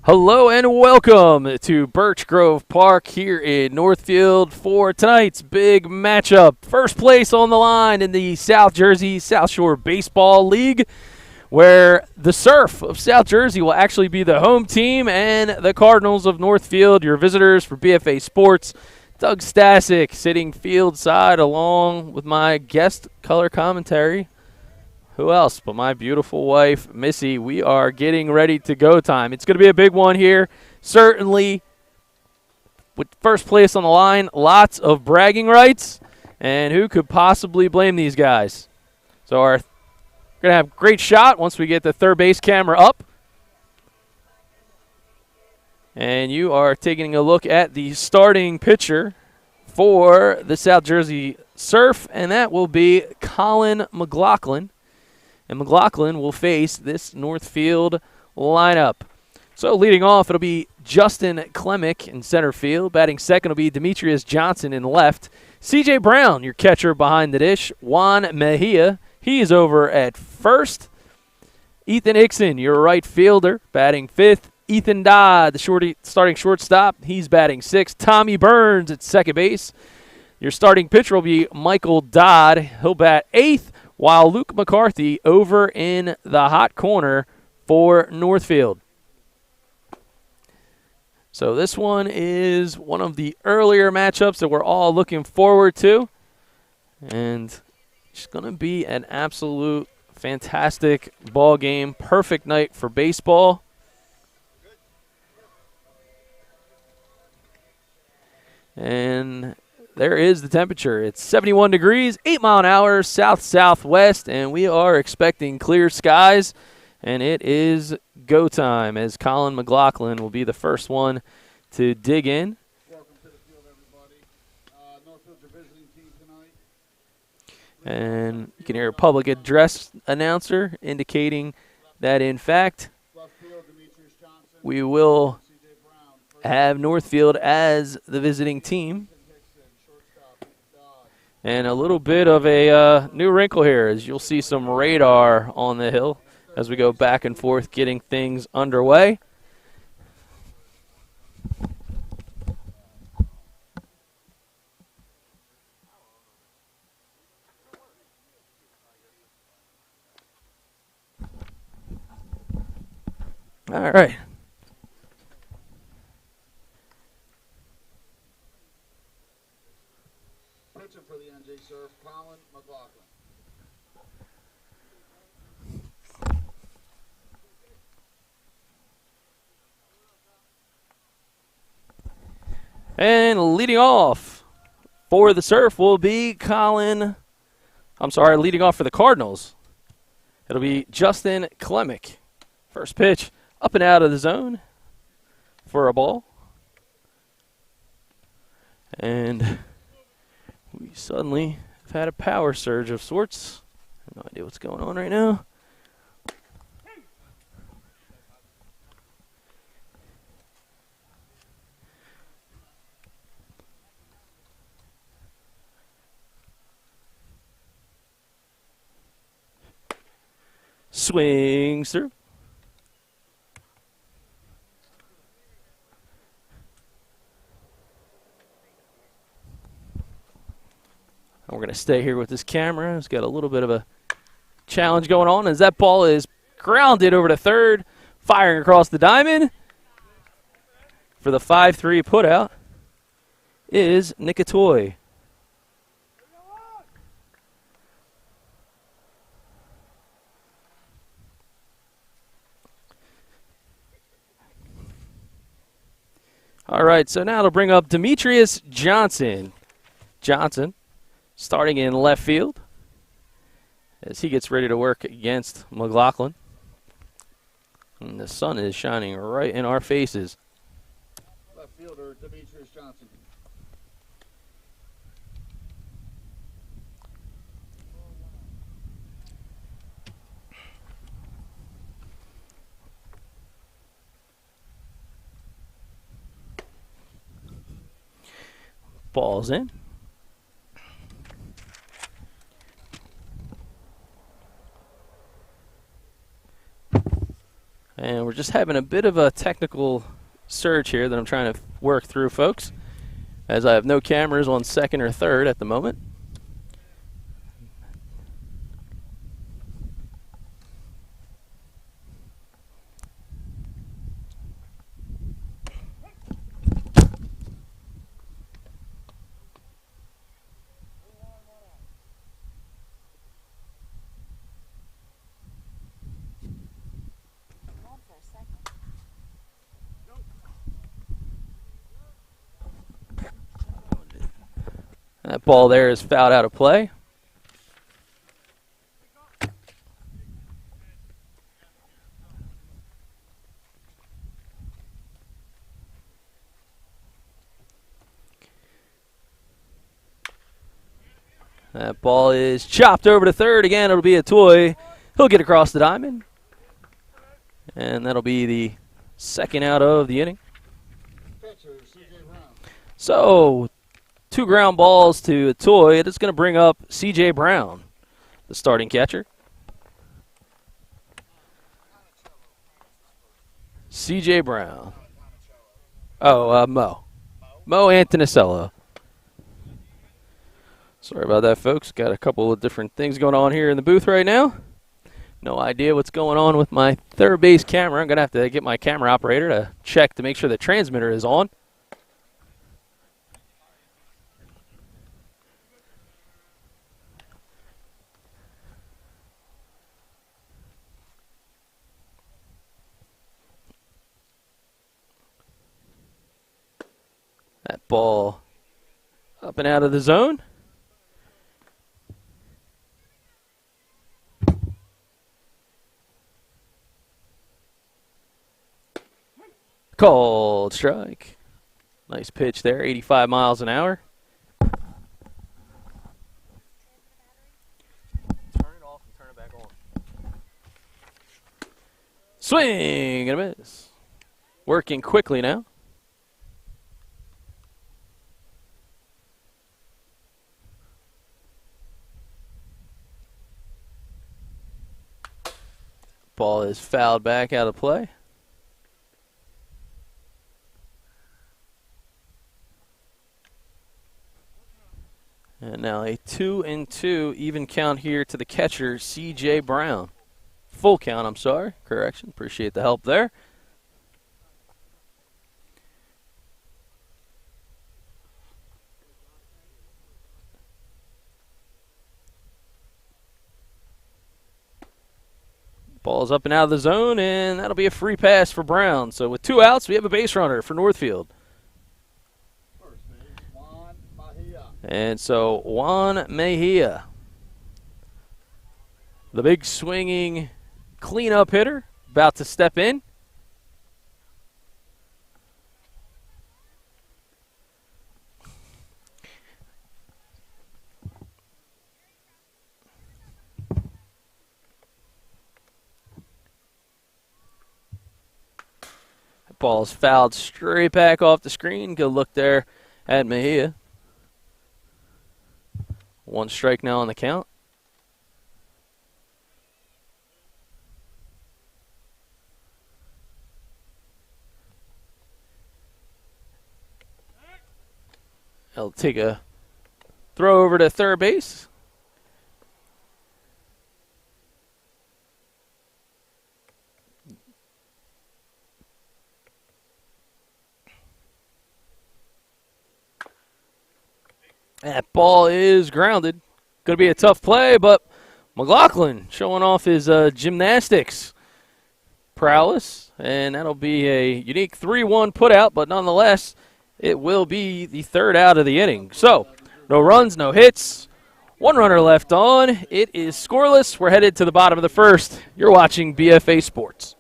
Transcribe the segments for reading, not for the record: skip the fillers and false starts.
Hello and welcome to Birch Grove Park here in Northfield for tonight's big matchup. First place on the line in the South Jersey South Shore Baseball League, where the Surf of South Jersey will actually be the home team and the Cardinals of Northfield, your visitors for BFA Sports. Doug Stasic sitting field side along with my guest color commentary. Who else but my beautiful wife, Missy? We are getting ready to go time. It's going to be a big one here. Certainly, with first place on the line, lots of bragging rights. And who could possibly blame these guys? So we're going to have a great shot once we get the third base camera up. And you are taking a look at the starting pitcher for the South Jersey Surf, and that will be Colin McLaughlin. And McLaughlin will face this Northfield lineup. So leading off, it'll be Justin Klemick in center field. Batting second will be Demetrius Johnson in left. C.J. Brown, your catcher behind the dish. Juan Mejia, he's over at first. Ethan Hickson, your right fielder, batting fifth. Ethan Dodd, the starting shortstop, he's batting sixth. Tommy Burns at second base. Your starting pitcher will be Michael Dodd. He'll bat eighth. While Luke McCarthy over in the hot corner for Northfield. So this one is one of the earlier matchups that we're all looking forward to. And it's going to be an absolute fantastic ball game. Perfect night for baseball. And there is the temperature. It's 71 degrees, 8 mile an hour, south-southwest, and we are expecting clear skies. And it is go time as Colin McLaughlin will be the first one to dig in. Welcome to the field, everybody. Northfield's your visiting team tonight. And you can hear a public address announcer indicating that, in fact, Left field, Demetrius Johnson. we will C.J. Brown. have Northfield as the visiting team. And a little bit of a new wrinkle here, as you'll see some radar on the hill as we go back and forth getting things underway. All right. Pitcher for the NJ Surf, Colin McLaughlin. And leading off for the Surf will be leading off for the Cardinals. It'll be Justin Klemick. First pitch up and out of the zone for a ball. And we suddenly have had a power surge of sorts. I have no idea what's going on right now. Swings through. We're going to stay here with this camera. It's got a little bit of a challenge going on as that ball is grounded over to third, firing across the diamond. For the 5-3 putout is Nikitoy. All right, so now it'll bring up Demetrius Johnson. Johnson starting in left field as he gets ready to work against McLaughlin. And the sun is shining right in our faces. Left fielder, Demetrius Johnson. Ball's in. And we're just having a bit of a technical surge here that I'm trying to work through, folks, as I have no cameras on second or third at the moment. That ball there is fouled out of play. That ball is chopped over to third. Again, it'll be a toy. He'll get across the diamond. And that'll be the second out of the inning. So, 2 ground balls to a toy. It's going to bring up C.J. Brown, the starting catcher. C.J. Brown. Oh, Mo Antonicello. Sorry about that, folks. Got a couple of different things going on here in the booth right now. No idea what's going on with my third base camera. I'm going to have to get my camera operator to check to make sure the transmitter is on. That ball up and out of the zone. Called strike. Nice pitch there, 85 miles an hour. Turn it off and turn it back on. Swing and a miss. Working quickly now. Ball is fouled back out of play. And now a 2-2 even count here to the catcher, C.J. Brown. Full count, I'm sorry. Correction. Appreciate the help there. Ball's up and out of the zone, and that'll be a free pass for Brown. So with 2 outs, we have a base runner for Northfield. Juan Mejia. And so Juan Mejia, the big swinging cleanup hitter, about to step in. Ball's fouled straight back off the screen. Good look there at Mejia. 1 strike now on the count. He'll take a throw over to third base. That ball is grounded. Going to be a tough play, but McLaughlin showing off his gymnastics prowess, and that'll be a unique 3-1 putout, but nonetheless, it will be the third out of the inning. So, no runs, no hits, 1 runner left on. It is scoreless. We're headed to the bottom of the first. You're watching BFA Sports.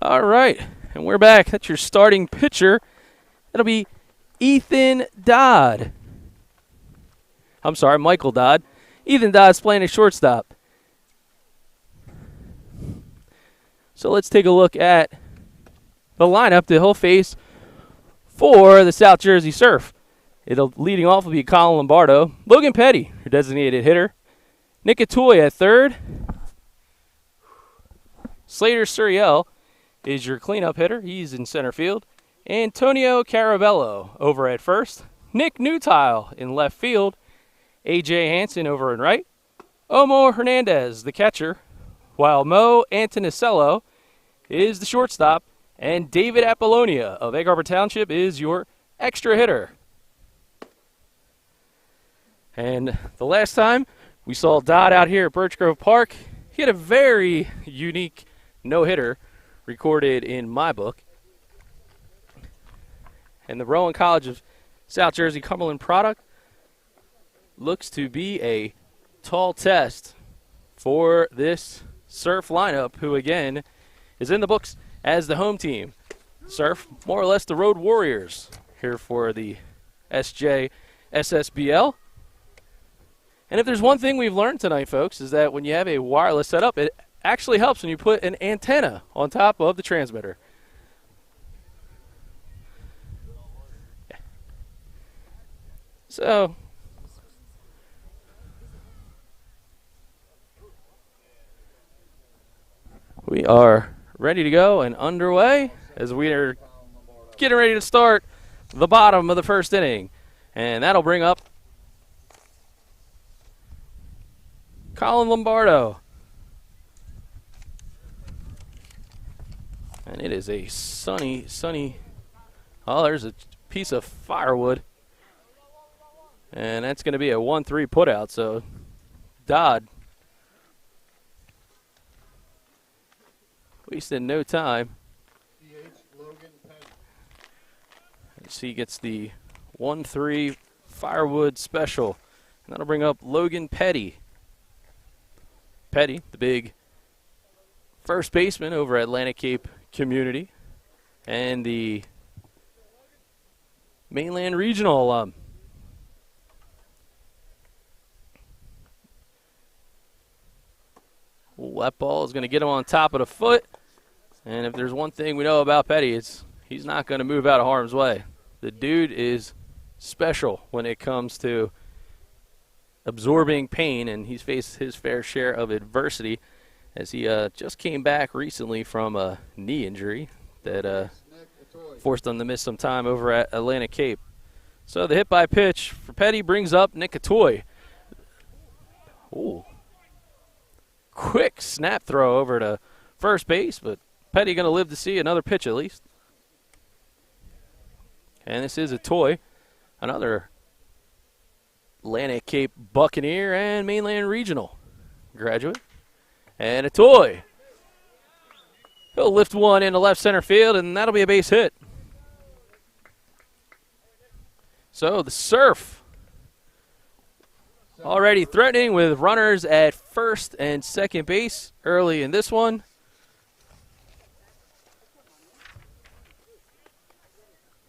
All right, and we're back. That's your starting pitcher. That'll be Ethan Dodd. I'm sorry, Michael Dodd. Ethan Dodd's playing a shortstop. So let's take a look at the lineup that he'll face for the South Jersey Surf. Leading off will be Colin Lombardo, Logan Petty, your designated hitter, Nick Atoy at third, Slater Suriel is your cleanup hitter. He's in center field. Antonio Carabello over at first, Nick Newtile in left field, A.J. Hansen over in right, Omar Hernandez, the catcher, while Mo Antonicello is the shortstop, and David Apollonia of Egg Harbor Township is your extra hitter. And the last time we saw Dodd out here at Birch Grove Park, he had a very unique no-hitter recorded in my book. And the Rowan College of South Jersey Cumberland product looks to be a tall test for this Surf lineup, who again is in the books as the home team. Surf, more or less the Road Warriors here for the Sjssbl. And if there's one thing we've learned tonight, folks, is that when you have a wireless setup, it actually helps when you put an antenna on top of the transmitter. Yeah. So we are ready to go and underway as we are getting ready to start the bottom of the first inning. And that'll bring up Colin Lombardo. And it is a sunny, oh, there's a piece of firewood. And that's going to be a 1-3 putout, so Dodd wasted no time. As he gets the 1-3 firewood special. And that'll bring up Logan Petty. Petty, the big first baseman over at Atlantic Cape Community and the Mainland Regional alum. Ooh, that ball is going to get him on top of the foot. And if there's one thing we know about Petty, it's he's not going to move out of harm's way. The dude is special when it comes to absorbing pain, and he's faced his fair share of adversity as he just came back recently from a knee injury that forced him to miss some time over at Atlantic Cape. So the hit by pitch for Petty brings up Nick Atoy. Ooh. Quick snap throw over to first base, but Petty going to live to see another pitch at least. And this is Atoy, another Atlantic Cape Buccaneer and Mainland Regional graduate. And Atoy, he'll lift one into left center field, and that'll be a base hit. So the Surf already threatening with runners at first and second base early in this one.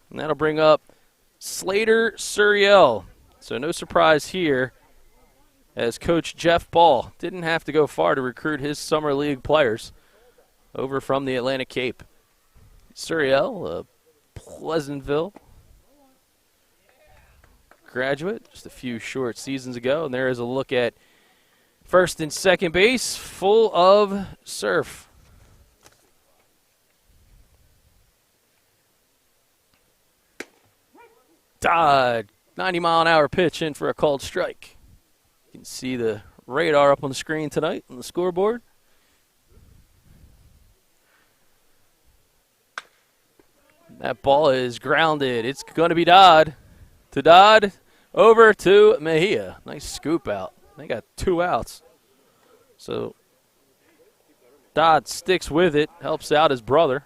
And that'll bring up Slater Suriel. So no surprise here, as Coach Jeff Ball didn't have to go far to recruit his summer league players over from the Atlantic Cape. Suriel, a Pleasantville graduate just a few short seasons ago. And there is a look at first and second base, full of Surf. Dodd, 90-mile-an-hour pitch in for a called strike. You can see the radar up on the screen tonight on the scoreboard. That ball is grounded. It's going to be Dodd. To Dodd, over to Mejia. Nice scoop out. They got 2 outs. So Dodd sticks with it, helps out his brother,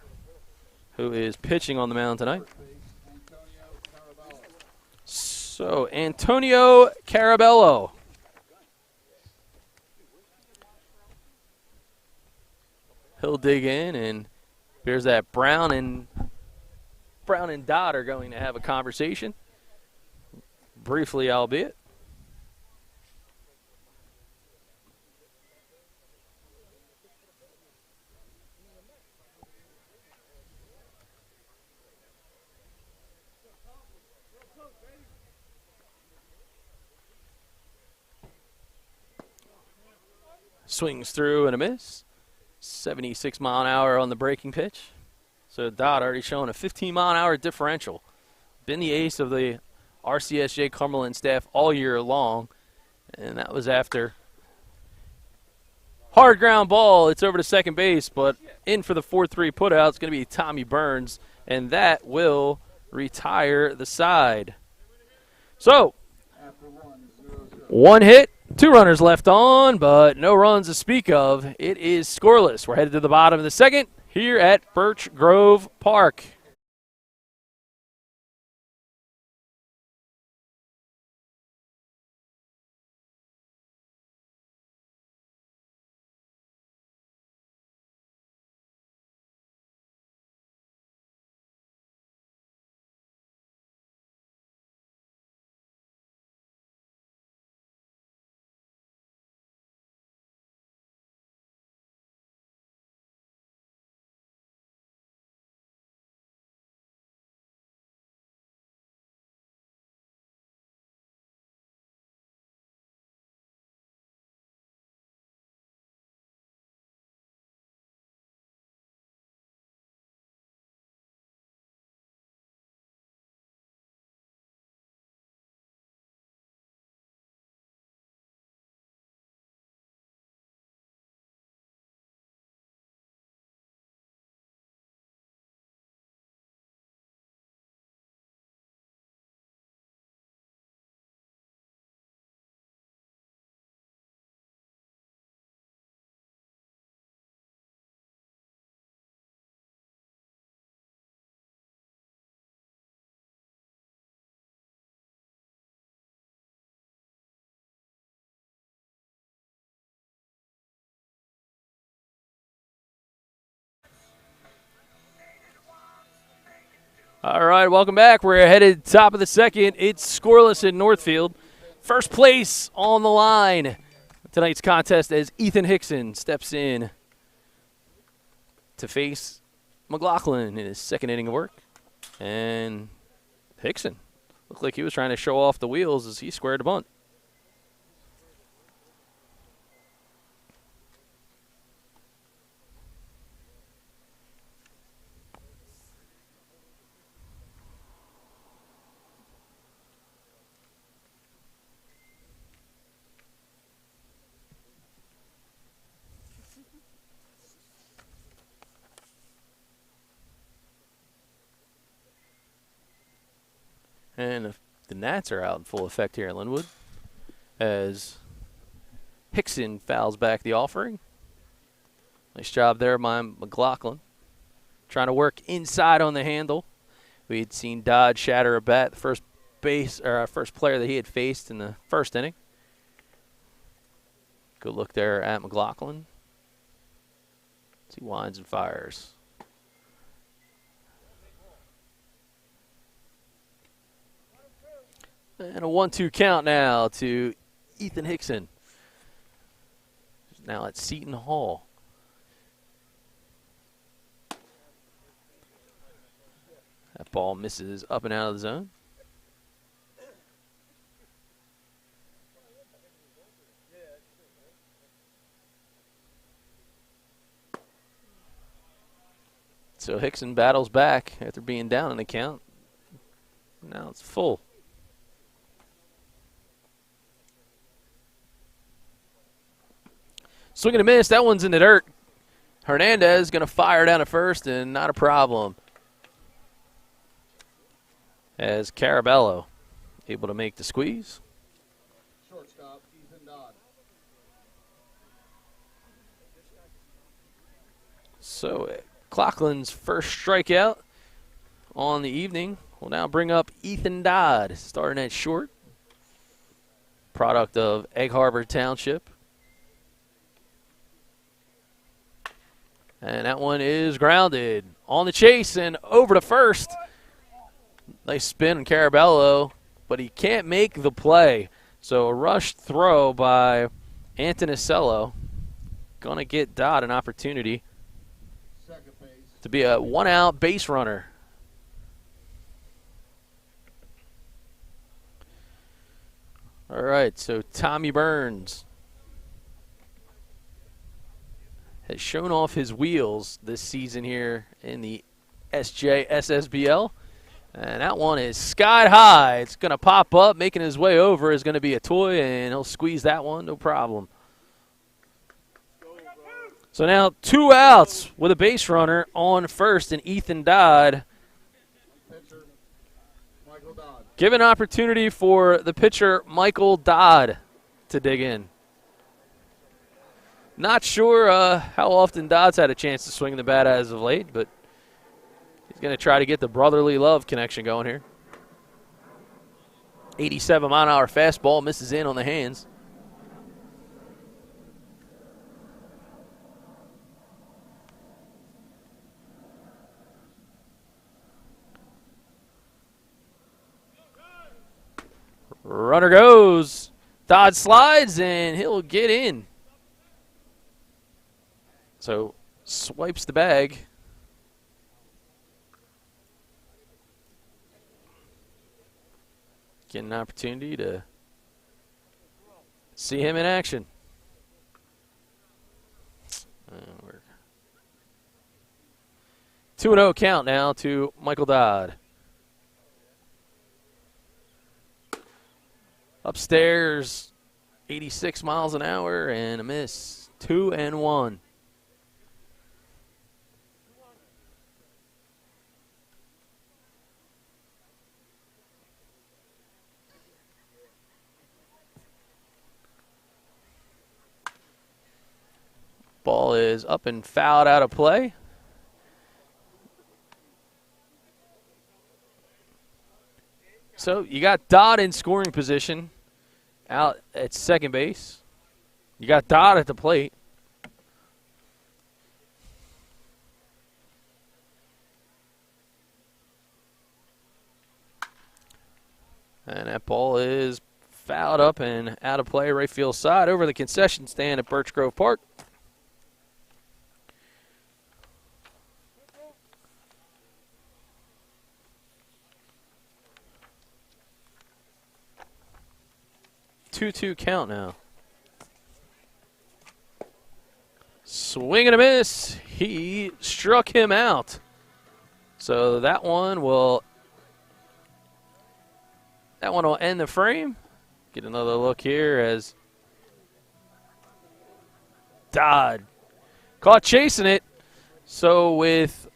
who is pitching on the mound tonight. So Antonio Carabello. He'll dig in and Appears that Brown and Dodd are going to have a conversation, briefly albeit. Swings through and a miss. 76 mile an hour on the breaking pitch. So Dodd already showing a 15 mile an hour differential. Been the ace of the RCSJ Cumberland staff all year long. And that was after hard ground ball. It's over to second base, but in for the 4-3 putout. It's going to be Tommy Burns, and that will retire the side. So, one hit, 2 runners left on, but no runs to speak of. It is scoreless. We're headed to the bottom of the second here at Birch Grove Park. All right, welcome back. We're headed top of the second. It's scoreless in Northfield. First place on the line tonight's contest as Ethan Hickson steps in to face McLaughlin in his second inning of work. And Hickson looked like he was trying to show off the wheels as he squared a bunt. And the Nats are out in full effect here in Linwood as Hickson fouls back the offering. Nice job there by McLaughlin. Trying to work inside on the handle. We had seen Dodd shatter a bat, the first player that he had faced in the first inning. Good look there at McLaughlin. As he winds and fires. And a 1-2 count now to Ethan Hickson. Now at Seton Hall. That ball misses up and out of the zone. So Hickson battles back after being down in the count. Now it's full. Swing and a miss. That one's in the dirt. Hernandez going to fire down at first, and not a problem. As Carabello able to make the squeeze. Shortstop, Ethan Dodd. So McLaughlin's first strikeout on the evening will now bring up Ethan Dodd, starting at short. Product of Egg Harbor Township. And that one is grounded on the chase and over to first. Nice spin on Carabello, but he can't make the play. So a rushed throw by Antonicello. Going to get Dodd an opportunity to be a one-out base runner. All right, so Tommy Burns has shown off his wheels this season here in the Sjssbl. And that one is sky high. It's going to pop up. Making his way over is going to be a toy, and he'll squeeze that one, no problem. So now 2 outs with a base runner on first, and Ethan Dodd. Give an opportunity for the pitcher, Michael Dodd, to dig in. Not sure how often Dodd's had a chance to swing the bat as of late, but he's going to try to get the brotherly love connection going here. 87-mile-an-hour fastball misses in on the hands. Runner goes. Dodd slides, and he'll get in. So swipes the bag. Get an opportunity to see him in action. 2-0 count now to Michael Dodd. Upstairs, 86 miles an hour and a miss. 2-1. Ball is up and fouled out of play. So you got Dodd in scoring position out at second base. You got Dodd at the plate. And that ball is fouled up and out of play, right field side, over the concession stand at Birch Grove Park. Two count now. Swing and a miss. He struck him out. So that one will end the frame. Get another look here as Dodd caught chasing it. So with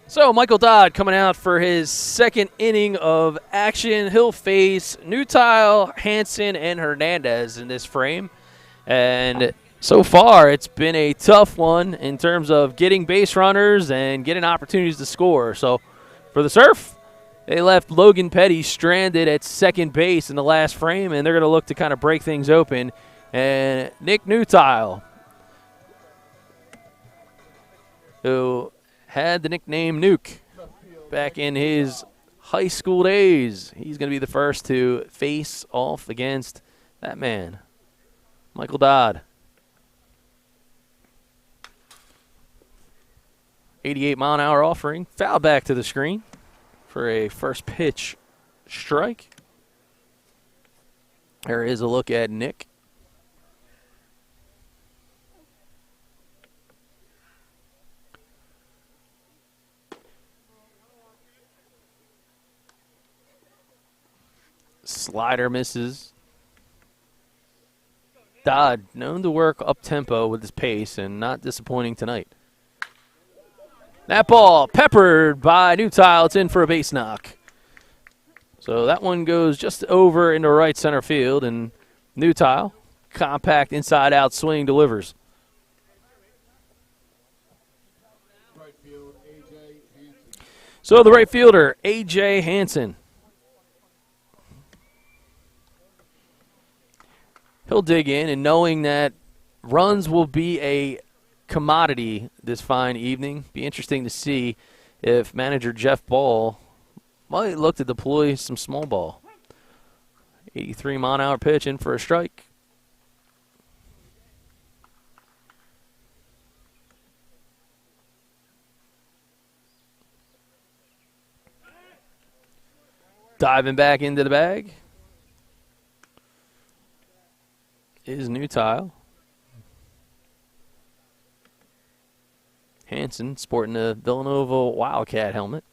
So Michael Dodd coming out for his second inning of action. He'll face Nutile, Hansen, and Hernandez in this frame. And so far it's been a tough one in terms of getting base runners and getting opportunities to score. So for the Surf, They left Logan Petty stranded at second base in the last frame, and they're going to look to kind of break things open. And Nick Newtile, who had the nickname Nuke back in his high school days, he's going to be the first to face off against that man, Michael Dodd. 88-mile-an-hour offering. Foul back to the screen for a first pitch strike. There is a look at Nick. Slider misses. Dodd, known to work up-tempo with his pace and not disappointing tonight. That ball peppered by Newtile. It's in for a base knock. So that one goes just over into right center field, and Newtile, compact inside-out swing, delivers. Right field, A.J. Hansen. So the right fielder, A.J. Hansen. He'll dig in, and knowing that runs will be a commodity this fine evening, be interesting to see if manager Jeff Ball might look to deploy some small ball. 83-mile-an-hour pitch in for a strike. Diving back into the bag is Newtile. Hansen sporting the Villanova Wildcat helmet.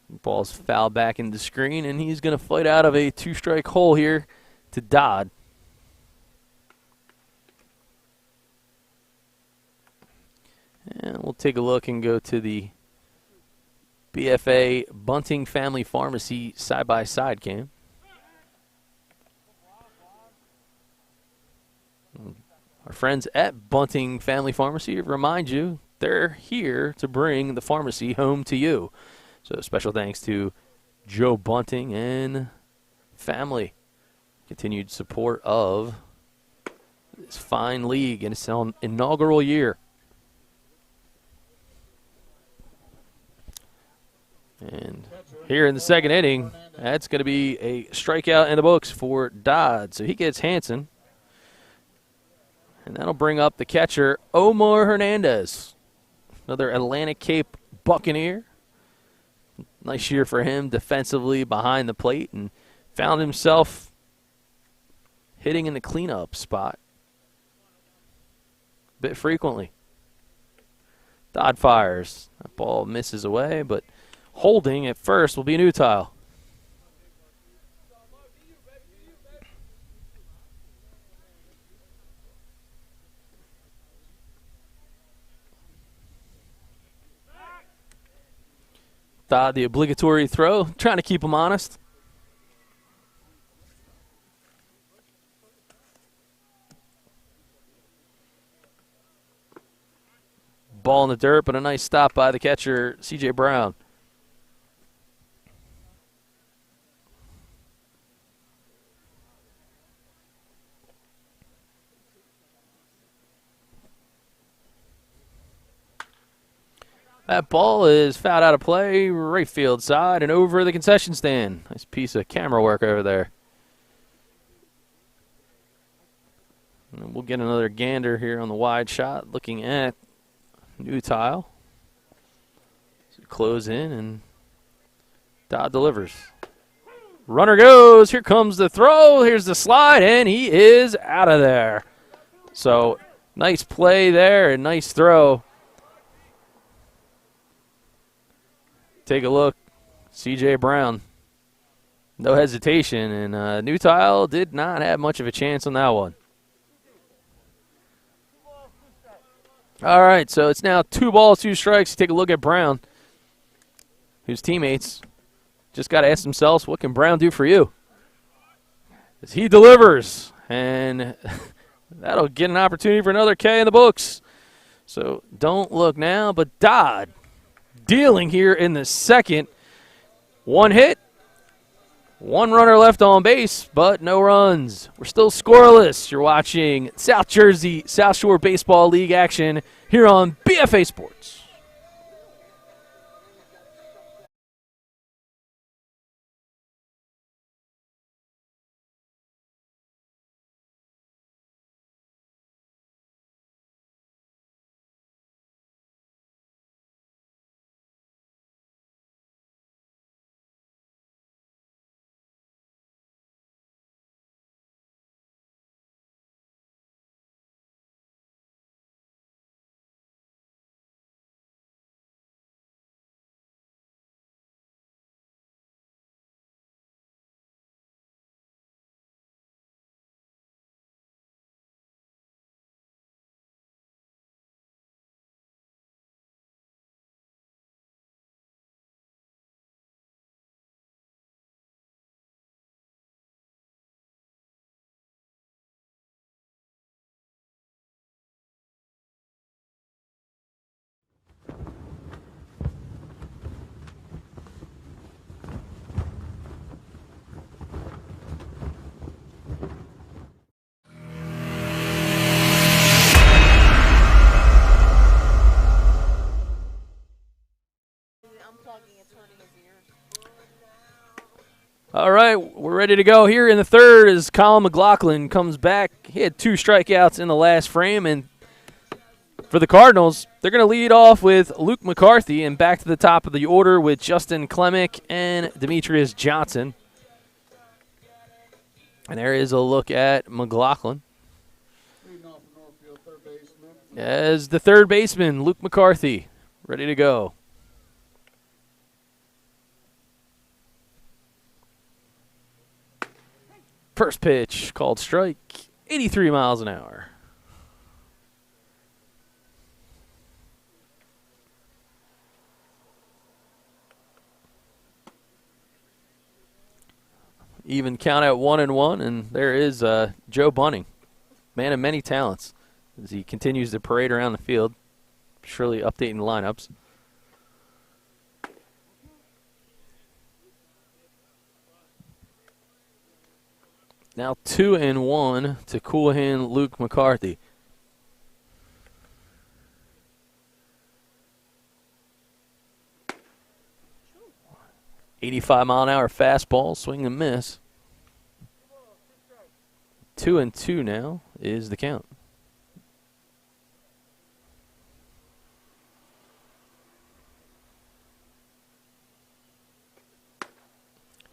Ball's fouled back into the screen, and he's going to fight out of a two-strike hole here to Dodd. And we'll take a look and go to the BFA Bunting Family Pharmacy side-by-side cam. Our friends at Bunting Family Pharmacy remind you they're here to bring the pharmacy home to you. So special thanks to Joe Bunting and family. Continued support of this fine league in its inaugural year. And here in the second inning, that's going to be a strikeout in the books for Dodd. So he gets Hansen. And that'll bring up the catcher, Omar Hernandez, another Atlantic Cape Buccaneer. Nice year for him defensively behind the plate, and found himself hitting in the cleanup spot a bit frequently. Dodd fires. That ball misses away, but holding at first will be Newtile. Dodd, the obligatory throw, trying to keep him honest. Ball in the dirt, but a nice stop by the catcher, C.J. Brown. That ball is fouled out of play, right field side, and over the concession stand. Nice piece of camera work over there. And we'll get another gander here on the wide shot, looking at Newtile. Close in, and Dodd delivers. Runner goes. Here comes the throw. Here's the slide, and he is out of there. So nice play there and nice throw. Take a look. C.J. Brown. No hesitation, and Newtile did not have much of a chance on that one. All right, so it's now 2 balls, 2 strikes. Take a look at Brown, whose teammates just got to ask themselves, what can Brown do for you? As he delivers, and that'll get an opportunity for another K in the books. So don't look now, but Dodd dealing here in the second. One hit, one runner left on base, but no runs. We're still scoreless. You're watching South Jersey South Shore Baseball League action here on BFA Sports. All right, we're ready to go here in the third as Colin McLaughlin comes back. He had 2 strikeouts in the last frame, and for the Cardinals, they're going to lead off with Luke McCarthy and back to the top of the order with Justin Klemick and Demetrius Johnson. And there is a look at McLaughlin. Leading off the Northfield, third baseman. As the third baseman, Luke McCarthy, ready to go. First pitch called strike, 83 miles an hour. Even count at 1-1, and there is Joe Bunting, man of many talents, as he continues to parade around the field, surely updating lineups. Now 2-1 to Coolhan Luke McCarthy. .85-mile-an-hour fastball, swing and miss. 2-2 now is the count.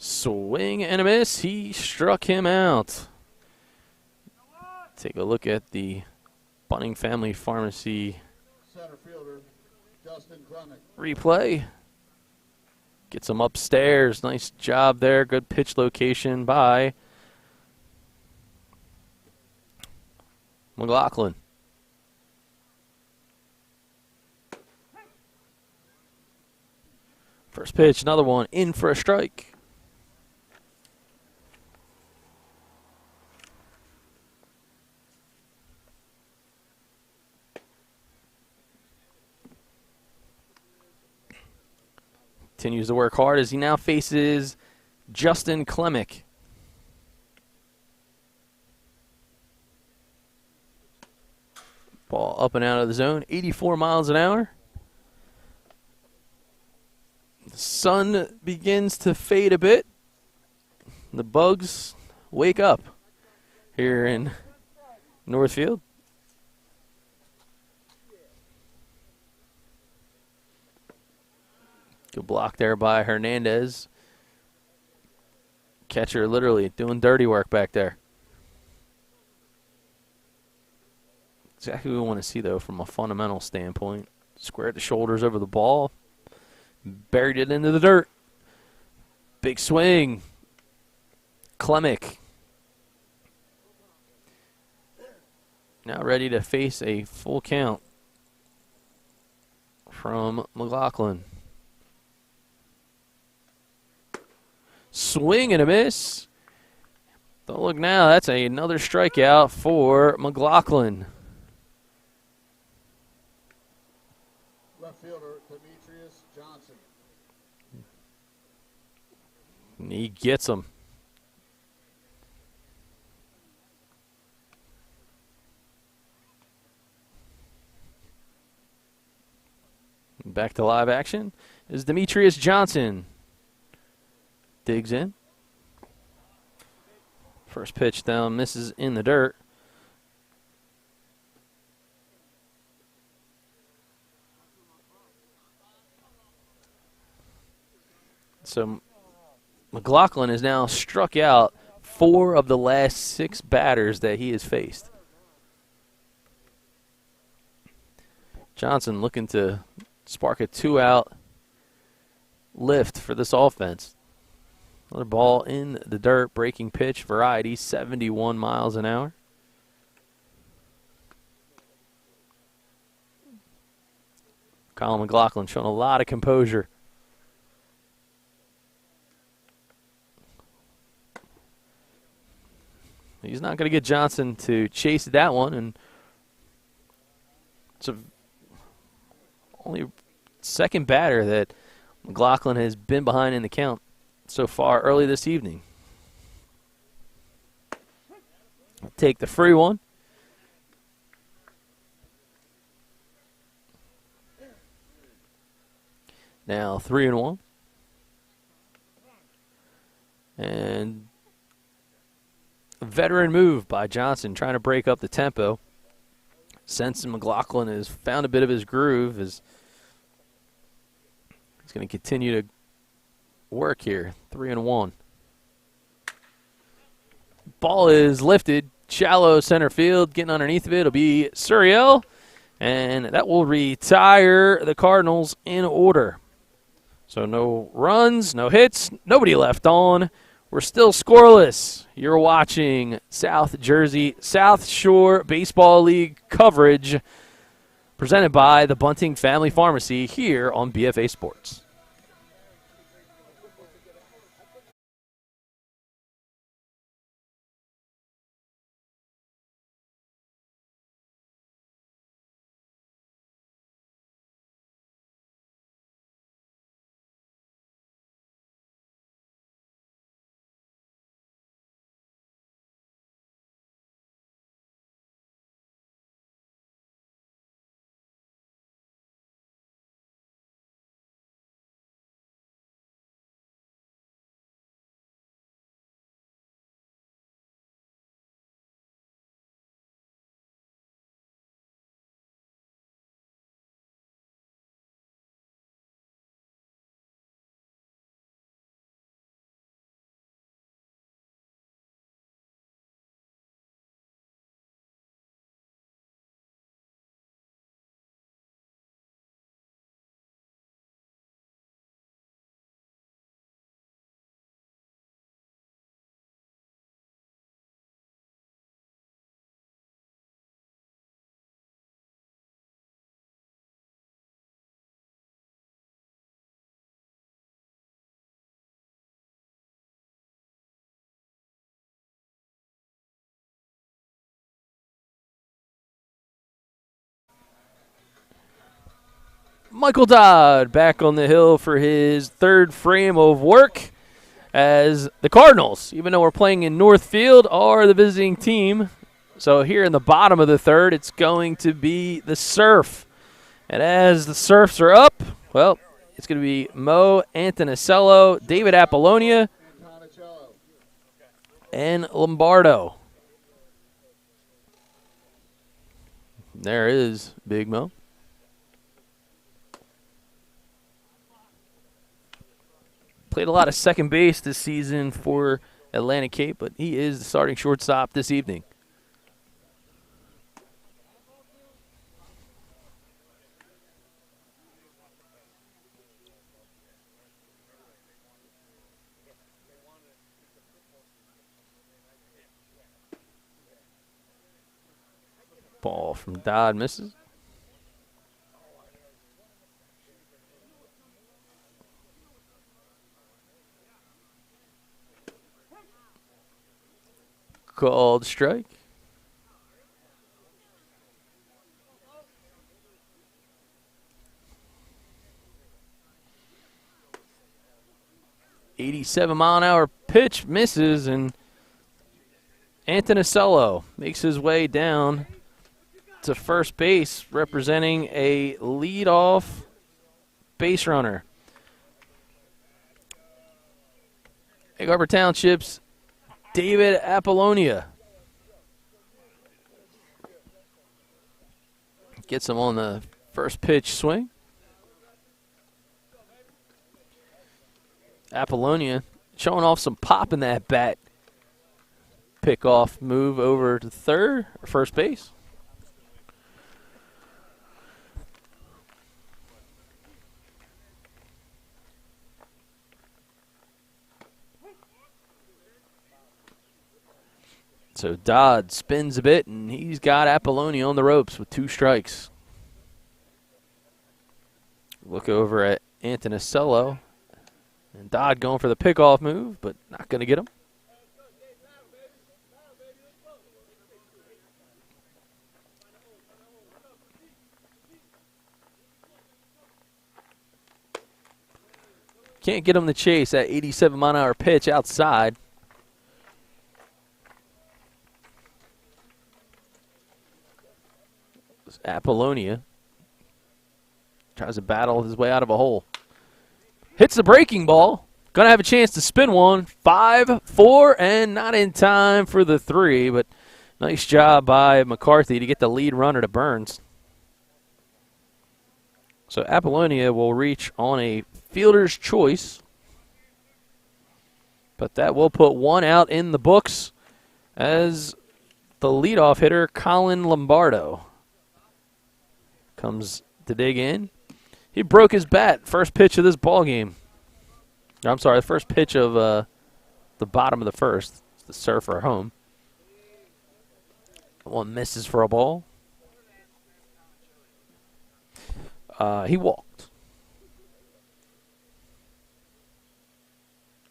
Swing and a miss. He struck him out. Take a look at the Bunting Family Pharmacy Center fielder, Justin Klemick. replay. Gets him upstairs. Nice job there. Good pitch location by McLaughlin. First pitch, another one, in for a strike. Continues to work hard as he now faces Justin Klemick. Ball up and out of the zone, 84 miles an hour. The sun begins to fade a bit. The bugs wake up here in Northfield. Good block there by Hernandez. Catcher literally doing dirty work back there. Exactly what we want to see, though, from a fundamental standpoint. Squared the shoulders over the ball. Buried it into the dirt. Big swing. Klemick. Now ready to face a full count from McLaughlin. Swing and a miss. Don't look now. That's another strikeout for McLaughlin. And he gets him. Back to live action is Demetrius Johnson. Digs in. First pitch down, misses in the dirt. So McLaughlin has now struck out 4 of the last 6 batters that he has faced. Johnson looking to spark a 2-out lift for this offense. Another ball in the dirt, breaking pitch, variety, 71 miles an hour. Colin McLaughlin showing a lot of composure. He's not going to get Johnson to chase that one, and it's only second batter that McLaughlin has been behind in the count so far early this evening. Take the free one. Now 3-1. And a veteran move by Johnson, trying to break up the tempo. Sensing McLaughlin has found a bit of his groove, as he's going to continue to work here. 3-1. Ball is lifted, shallow center field. Getting underneath of it will be Sjssbl, and that will retire the Cardinals in order. So no runs, no hits, nobody left on. We're still scoreless. You're watching South Jersey South Shore Baseball League coverage presented by the Bunting Family Pharmacy here on BFA Sports. Michael Dodd back on the hill for his third frame of work, as the Cardinals, even though we're playing in Northfield, are the visiting team. So here in the bottom of the third, it's going to be the Surf. And as the Surfs are up, well, it's going to be Mo Antonicello, David Apollonia, and Lombardo. There is Big Mo. Played a lot of second base this season for Atlantic Cape, but he is the starting shortstop this evening. Ball from Dodd misses. Called strike. 87-mile-an-hour pitch misses, and Antonicello makes his way down to first base, representing a leadoff base runner. Egg Harbor Township's David Apollonia gets him on the first pitch swing. Apollonia showing off some pop in that bat. Pick off move over to third or first base. So Dodd spins a bit, and he's got Apollonia on the ropes with 2 strikes. Look over at Antonicello. And Dodd going for the pickoff move, but not going to get him. Can't get him to chase that 87-mile-an-hour pitch outside. Apollonia tries to battle his way out of a hole. Hits the breaking ball. Gonna have a chance to spin one. 5-4, and not in time for the 3, but nice job by McCarthy to get the lead runner to Burns. So Apollonia will reach on a fielder's choice, but that will put 1 out in the books as the leadoff hitter, Colin Lombardo, comes to dig in. He broke his bat first pitch of this ball game. I'm sorry, the first pitch of the bottom of the first. It's the Surfer home. One misses for a ball. He walked.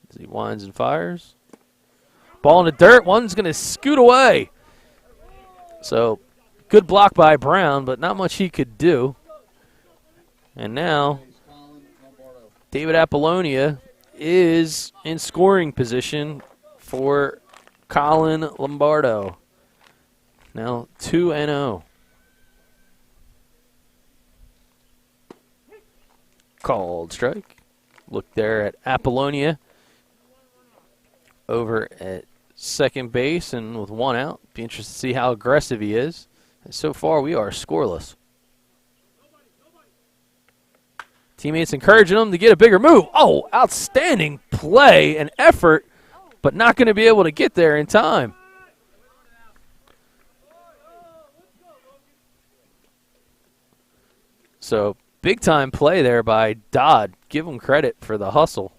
As he winds and fires. Ball in the dirt. One's going to scoot away. So good block by Brown, but not much he could do. And now David Apollonia is in scoring position for Colin Lombardo. Now 2-0. Called strike. Look there at Apollonia over at second base, and with 1 out, be interested to see how aggressive he is. And so far, we are scoreless. Teammates encouraging him to get a bigger move. Oh, outstanding play and effort, but not going to be able to get there in time. So, big-time play there by Dodd. Give him credit for the hustle.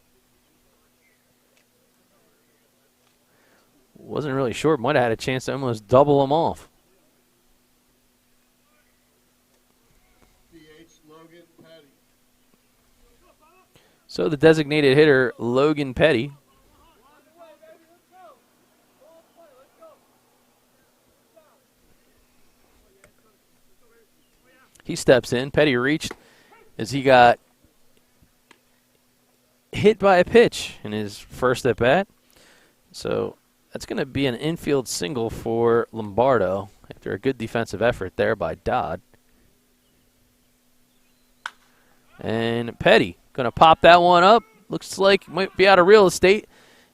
Wasn't really short. Might have had a chance to almost double him off. So the designated hitter, Logan Petty, he steps in. Petty reached as he got hit by a pitch in his first at bat. So that's going to be an infield single for Lombardo after a good defensive effort there by Dodd. And Petty going to pop that one up. Looks like it might be out of real estate.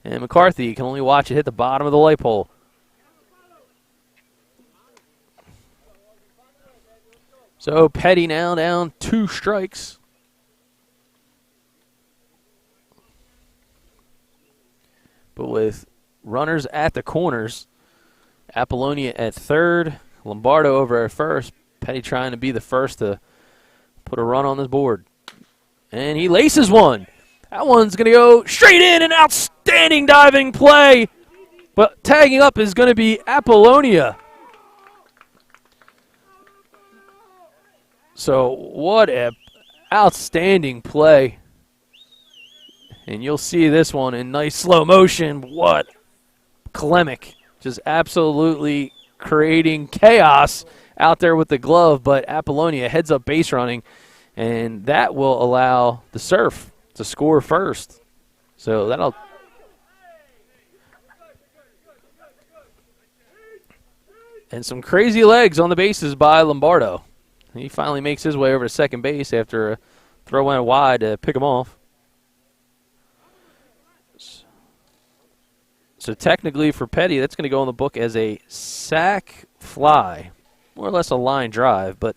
And McCarthy can only watch it hit the bottom of the light pole. So Petty now down 2 strikes. But with runners at the corners, Apollonia at third, Lombardo over at first, Petty trying to be the first to put a run on this board. And he laces one. That one's going to go straight in, an outstanding diving play. But tagging up is going to be Apollonia. So what a outstanding play. And you'll see this one in nice slow motion. What? Klemic just absolutely creating chaos out there with the glove, but Apollonia heads up base running, and that will allow the Surf to score first. So that'll And some crazy legs on the bases by Lombardo. He finally makes his way over to second base after a throw went wide to pick him off. So technically for Petty, that's going to go in the book as a sac fly. More or less a line drive, but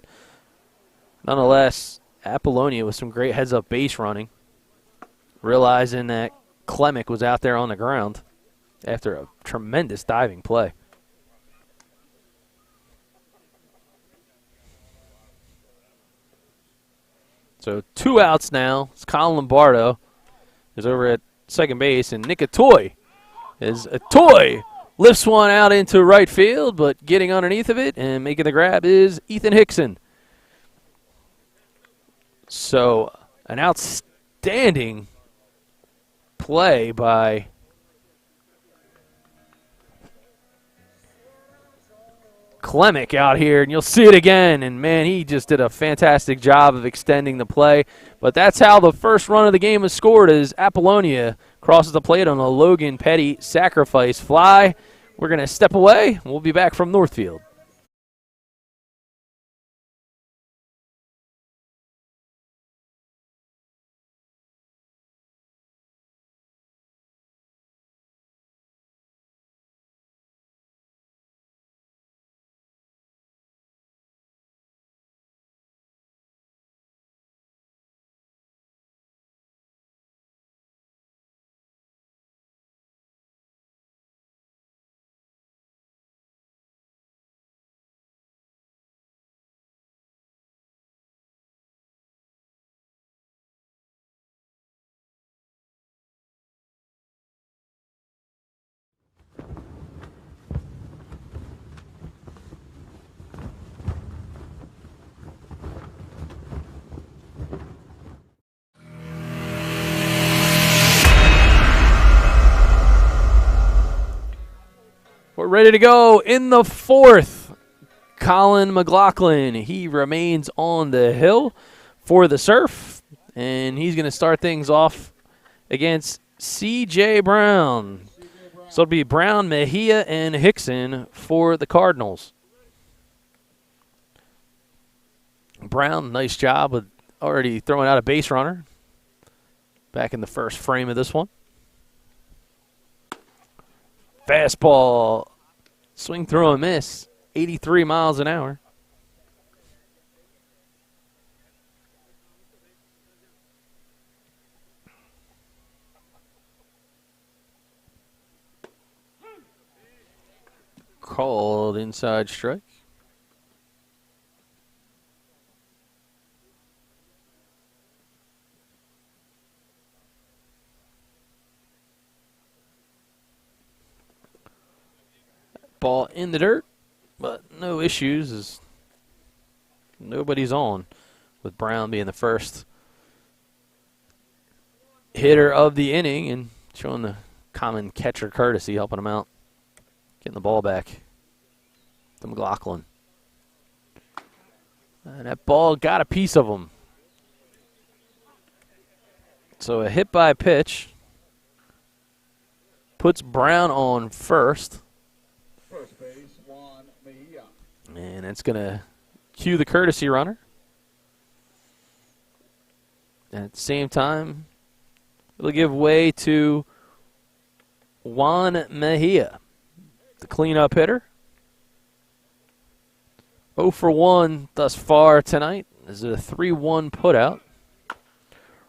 nonetheless, Apollonia with some great heads-up base running, realizing that Klemic was out there on the ground after a tremendous diving play. So 2 outs now. It's Colin Lombardo is over at second base, and Nick Atoy lifts one out into right field, but getting underneath of it and making the grab is Ethan Hickson. So an outstanding play by Klemic out here, and you'll see it again. And, man, he just did a fantastic job of extending the play. But that's how the first run of the game is scored, as Apollonia crosses the plate on a Logan Petty sacrifice fly. We're going to step away. We'll be back from Northfield. We're ready to go in the fourth. Colin McLaughlin, he remains on the hill for the Surf, and he's going to start things off against C.J. Brown. So it'll be Brown, Mejia, and Hickson for the Cardinals. Brown, nice job with already throwing out a base runner back in the first frame of this one. Fastball, swing through a miss, 83 miles an hour. Called inside strike. Ball in the dirt, but no issues as nobody's on, with Brown being the first hitter of the inning and showing the common catcher courtesy, helping him out, getting the ball back to McLaughlin. And that ball got a piece of him. So a hit by pitch puts Brown on first. First base, Juan Mejia. And it's going to cue the courtesy runner. And at the same time, it'll give way to Juan Mejia, the cleanup hitter. 0 for 1 thus far tonight. This is a 3-1 putout.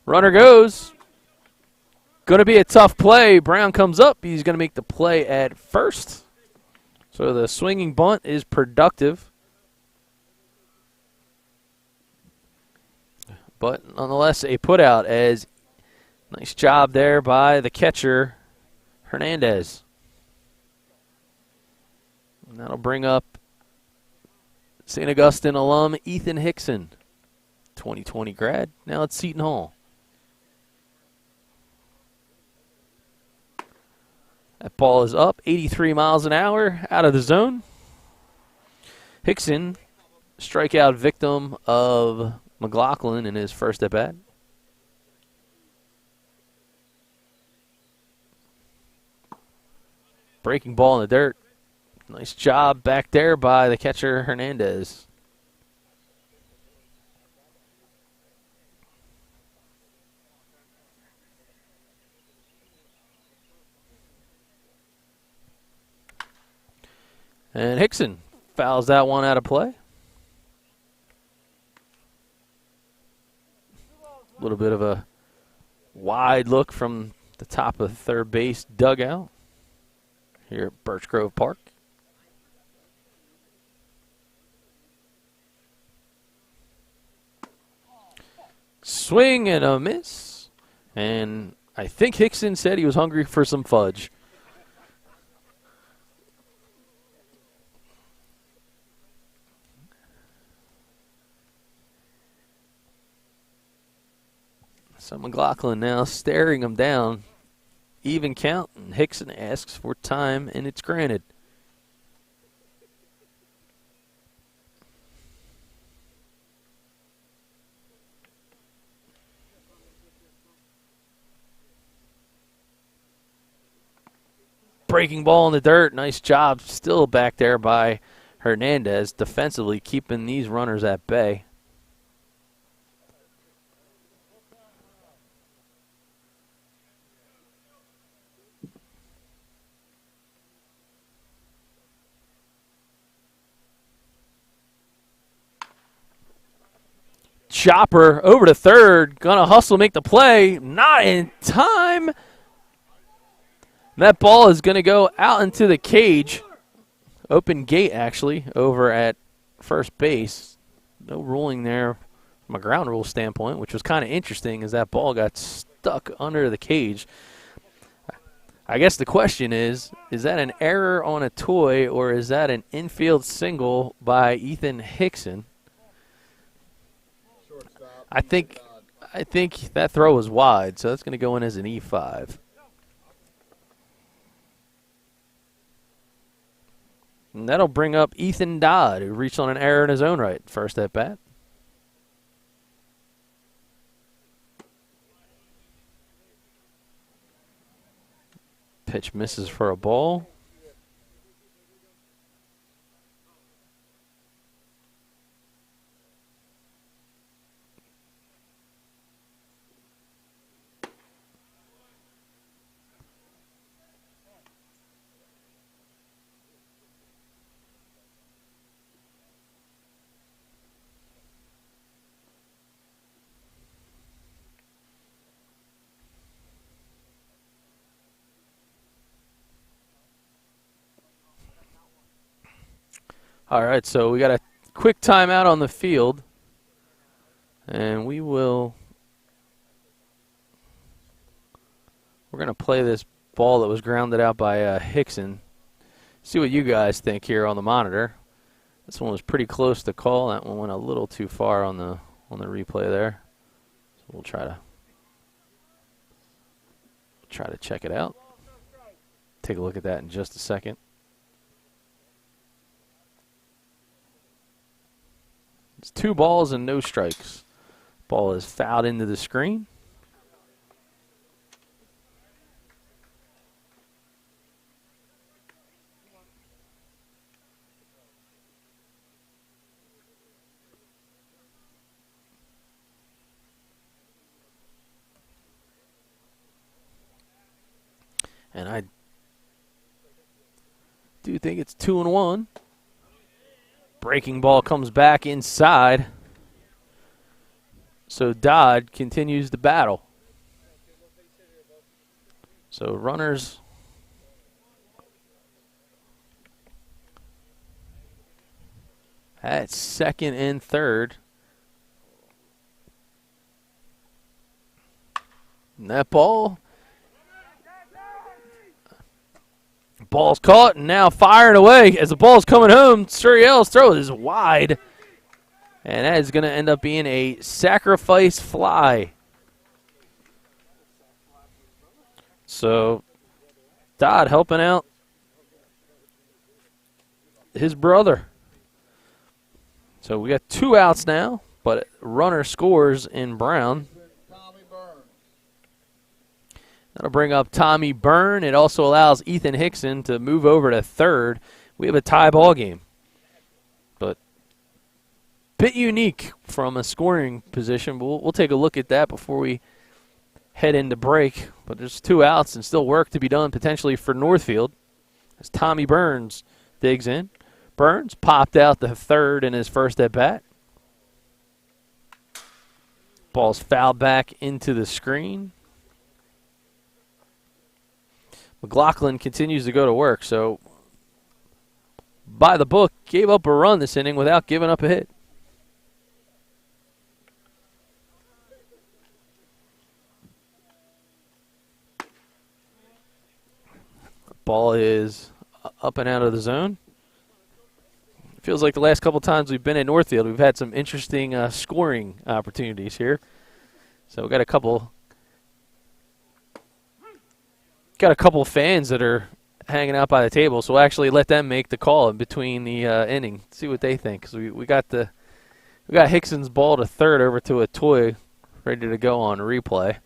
Runner goes. Going to be a tough play. Brown comes up. He's going to make the play at first. So the swinging bunt is productive. But nonetheless, a putout, as nice job there by the catcher, Hernandez. And that'll bring up St. Augustine alum Ethan Hickson, 2020 grad, now at Seton Hall. That ball is up, 83 miles an hour, out of the zone. Hickson, strikeout victim of McLaughlin in his first at-bat. Breaking ball in the dirt. Nice job back there by the catcher, Hernandez. And Hickson fouls that one out of play. A little bit of a wide look from the top of the third base dugout here at Birch Grove Park. Swing and a miss. And I think Hickson said he was hungry for some fudge. So McLaughlin now staring him down. Even count, and Hickson asks for time, and it's granted. Breaking ball in the dirt. Nice job still back there by Hernandez, defensively keeping these runners at bay. Chopper over to third, gonna hustle, make the play, not in time. That ball is gonna go out into the cage. Open gate, actually, over at first base. No ruling there from a ground rule standpoint, which was kind of interesting as that ball got stuck under the cage. I guess the question is that an error on a toy or is that an infield single by Ethan Hickson? I think that throw was wide, so that's going to go in as an E5. And that'll bring up Ethan Dodd, who reached on an error in his own right, first at bat. Pitch misses for a ball. All right, so we got a quick timeout on the field, and we're going to play this ball that was grounded out by Hickson. See what you guys think here on the monitor. This one was pretty close to call. That one went a little too far on the replay there. So we'll try to check it out. Take a look at that in just a second. It's 2 balls and no strikes. Ball is fouled into the screen. And I do think it's 2-1. Breaking ball comes back inside. So Dodd continues the battle. So runners at second and third. And that ball's caught and now firing away as the ball's coming home. Suriel's throw is wide. And that is going to end up being a sacrifice fly. So Dodd helping out his brother. So we got 2 outs now, but runner scores in Brown. That'll bring up Tommy Byrne. It also allows Ethan Hickson to move over to third, we have a tie ball game. But bit unique from a scoring position. But we'll take a look at that before we head into break. But there's 2 outs and still work to be done potentially for Northfield as Tommy Burns digs in. Burns popped out the third in his first at bat. Ball's fouled back into the screen. McLaughlin continues to go to work, so by the book, gave up a run this inning without giving up a hit. Ball is up and out of the zone. Feels like the last couple times we've been at Northfield, we've had some interesting scoring opportunities here. So we got a couple fans that are hanging out by the table, so we'll actually let them make the call in between the inning, see what they think. Because we got Hickson's ball to third over to a toy, ready to go on replay.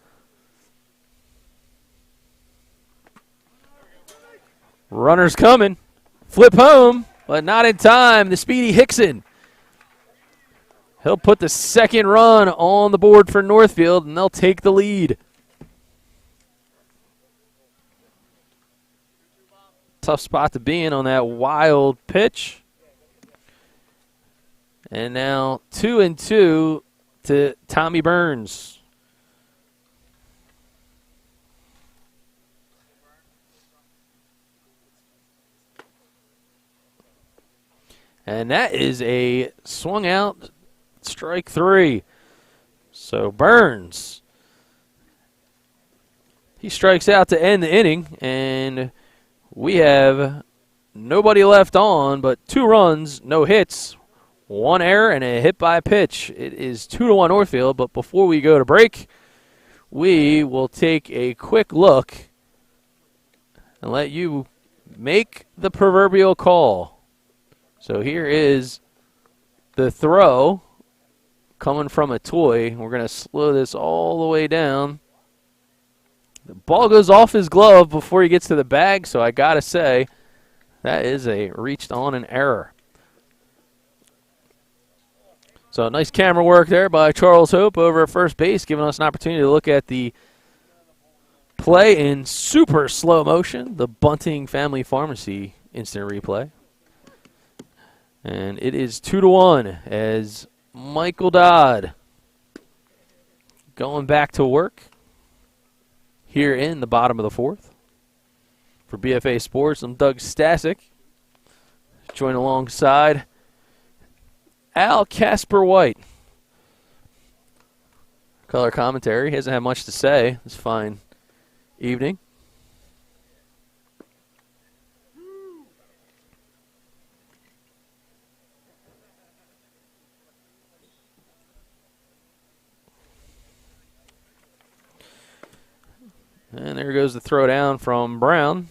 Runner's coming, flip home, but not in time. The speedy Hickson. He'll put the second run on the board for Northfield, and they'll take the lead. Tough spot to be in on that wild pitch. And now 2-2 to Tommy Burns. And that is a swung out strike 3. So Burns, he strikes out to end the inning, and we have nobody left on but 2 runs, no hits, 1 error, and a hit by pitch. It is 2-1 Northfield, but before we go to break, we will take a quick look and let you make the proverbial call. So here is the throw coming from a toy. We're going to slow this all the way down. The ball goes off his glove before he gets to the bag, so I got to say that is a reached on an error. So nice camera work there by Charles Hope over at first base, giving us an opportunity to look at the play in super slow motion, the Bunting Family Pharmacy instant replay. And it is 2-1 as Michael Dodd going back to work here in the bottom of the 4th. For BFA Sports, I'm Doug Stasic. Join alongside Al Casper White. Color commentary. He hasn't had much to say this fine evening. And there goes the throw down from Brown.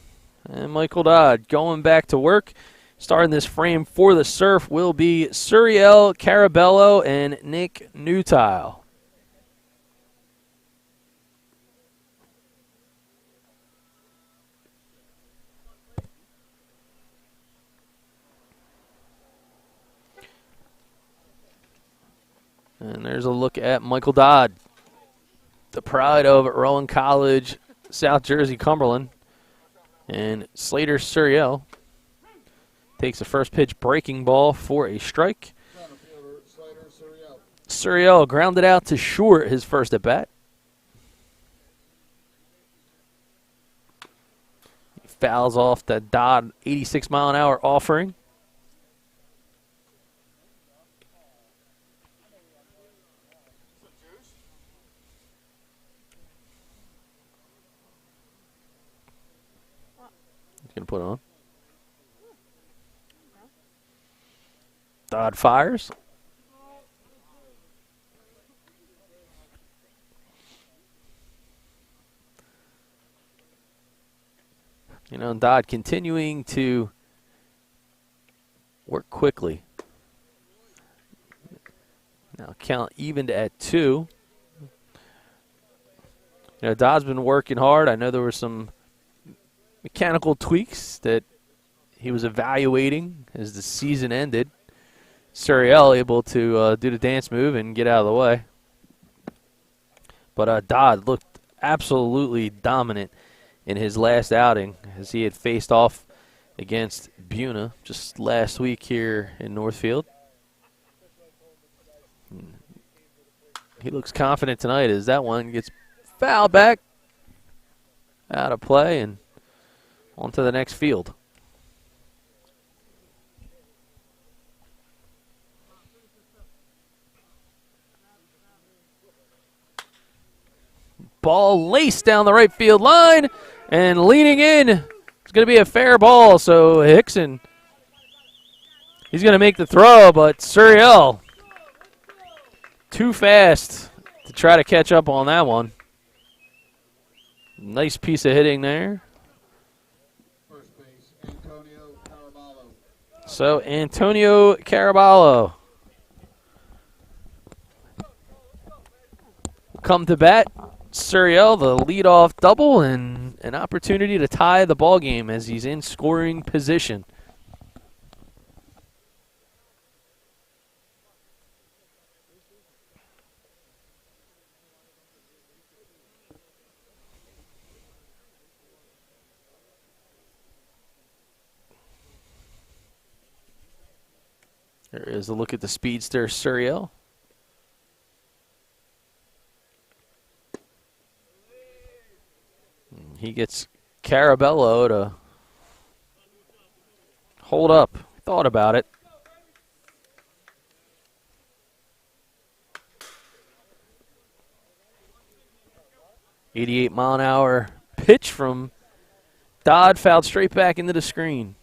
And Michael Dodd going back to work. Starting this frame for the Surf will be Sjssbl, Carabello, and Nick Newtile. And there's a look at Michael Dodd, the pride of Rowan College, South Jersey, Cumberland. And Slater Sjssbl takes the first pitch breaking ball for a strike. Sjssbl grounded out to short his first at bat. He fouls off the Dodd 86-mile-an-hour offering. Going to put on. Dodd fires. You know, Dodd continuing to work quickly. Now count evened at 2. You know, Dodd's been working hard. I know there were some mechanical tweaks that he was evaluating as the season ended. Sjssbl able to do the dance move and get out of the way. But Dodd looked absolutely dominant in his last outing as he had faced off against Buna just last week here in Northfield. He looks confident tonight as that one gets fouled back, out of play, and on to the next field. Ball laced down the right field line, and leaning in, it's going to be a fair ball. So Hickson, he's going to make the throw, but Sjssbl too fast to try to catch up on that one. Nice piece of hitting there. First base, Antonio Carabello. So Antonio Carabello come to bat. Sjssbl, the leadoff double, and an opportunity to tie the ball game as he's in scoring position. There is a look at the speedster Sjssbl. He gets Carabello to hold up. Thought about it. .88-mile-an-hour pitch from Dodd, fouled straight back into the screen.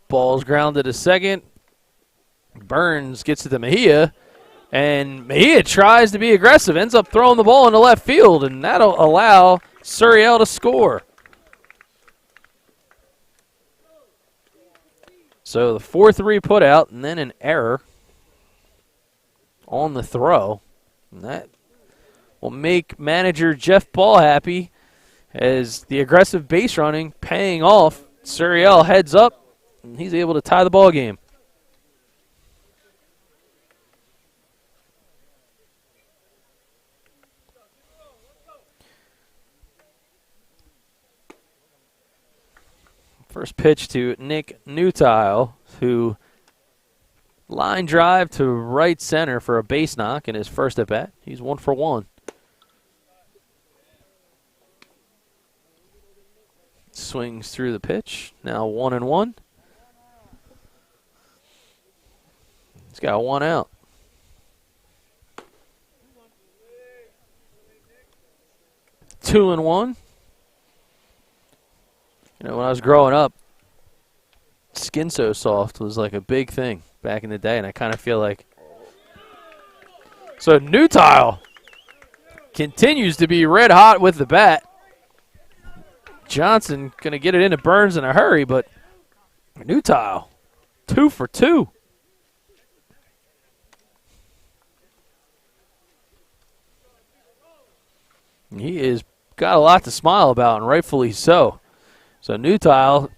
Ball's grounded to second. Burns gets it to Mejia, and Mejia tries to be aggressive, ends up throwing the ball into left field, and that'll allow Sjssbl to score. So the 4-3 put out, and then an error on the throw. And that will make manager Jeff Ball happy as the aggressive base running paying off. Sjssbl heads up, and he's able to tie the ball game. First pitch to Nick Newtile, who line drive to right center for a base knock in his first at bat. He's 1 for 1. Swings through the pitch. Now 1-1. He's got 1 out. Two and one. You know, when I was growing up, Skin So Soft was like a big thing back in the day, and I kind of feel like. So Newtile continues to be red hot with the bat. Johnson going to get it into Burns in a hurry, but Newtile, 2 for 2. He is got a lot to smile about, and rightfully so. So Newtile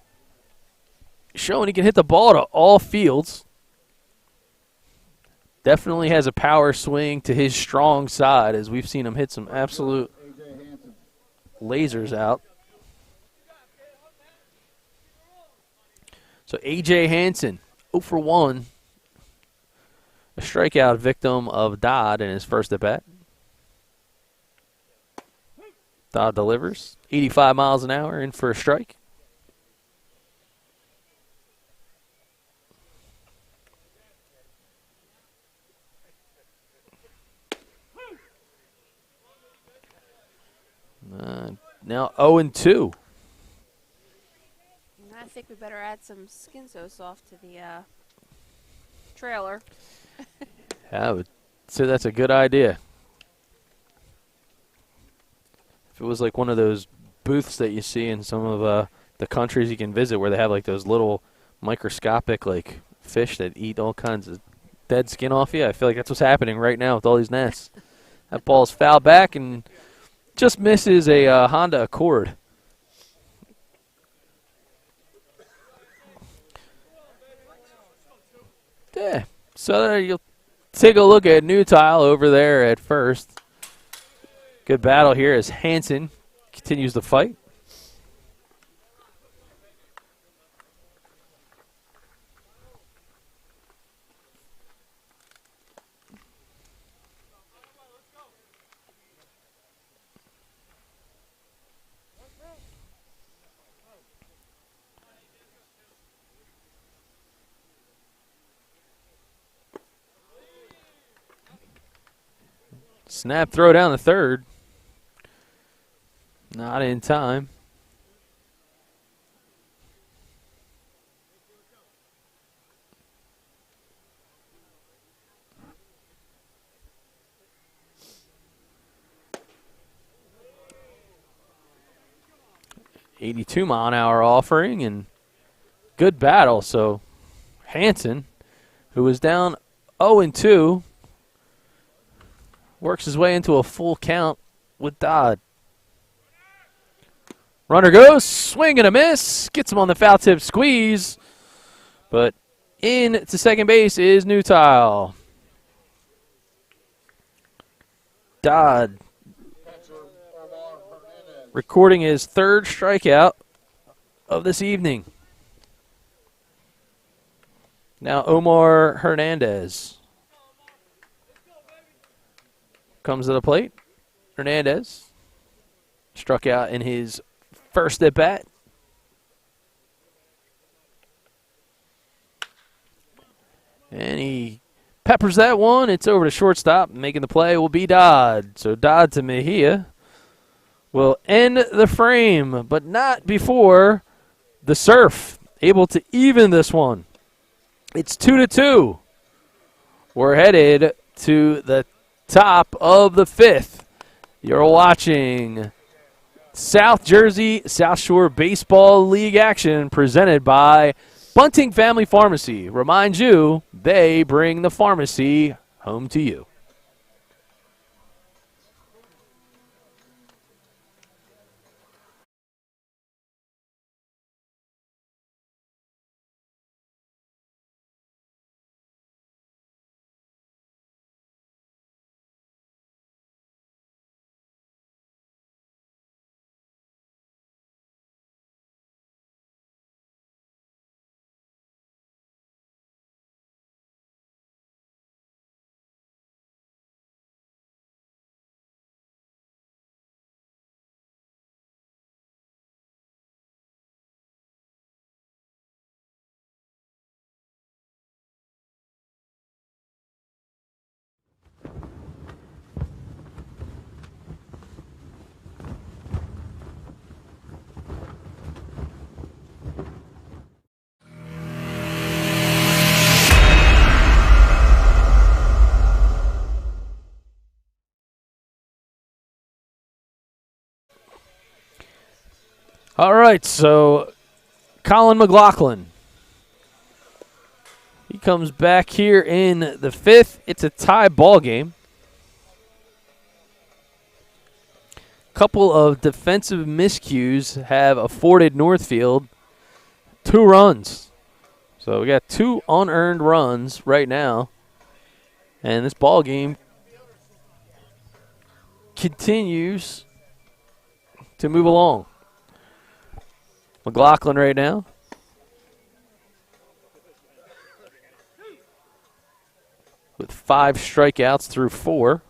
showing he can hit the ball to all fields. Definitely has a power swing to his strong side, as we've seen him hit some absolute lasers out. So A.J. Hansen, 0 for 1. A strikeout victim of Dodd in his first at-bat. Dodd delivers. 85 miles an hour, in for a strike. Now 0-2. I think we better add some Skin So Soft to the trailer. I would say that's a good idea. If it was like one of those booths that you see in some of the countries you can visit where they have like those little microscopic like fish that eat all kinds of dead skin off you. I feel like that's what's happening right now with all these nests. That ball's fouled back and just misses a Honda Accord. Yeah, so there you'll take a look at New Tile over there at first. Good battle here as Hansen continues the fight. Snap throw down the third. Not in time. .82-mile-an-hour offering and good battle. So Hansen, who was down 0-2, works his way into a full count with Dodd. Runner goes, swing and a miss. Gets him on the foul tip squeeze. But in to second base is New Tile. Dodd recording his third strikeout of this evening. Now Omar Hernandez comes to the plate. Hernandez struck out in his first at bat. And he peppers that one. It's over to shortstop. Making the play will be Dodd. So Dodd to Mejia will end the frame, but not before the Surf able to even this one. It's 2-2. We're headed to the top of the fifth. You're watching South Jersey South Shore Baseball League action presented by Bunting Family Pharmacy. Remind you, they bring the pharmacy home to you. All right, so Colin McLaughlin. He comes back here in the fifth. It's a tie ball game. Couple of defensive miscues have afforded Northfield 2 runs. So we got 2 unearned runs right now. And this ball game continues to move along. McLaughlin right now. With 5 strikeouts through 4.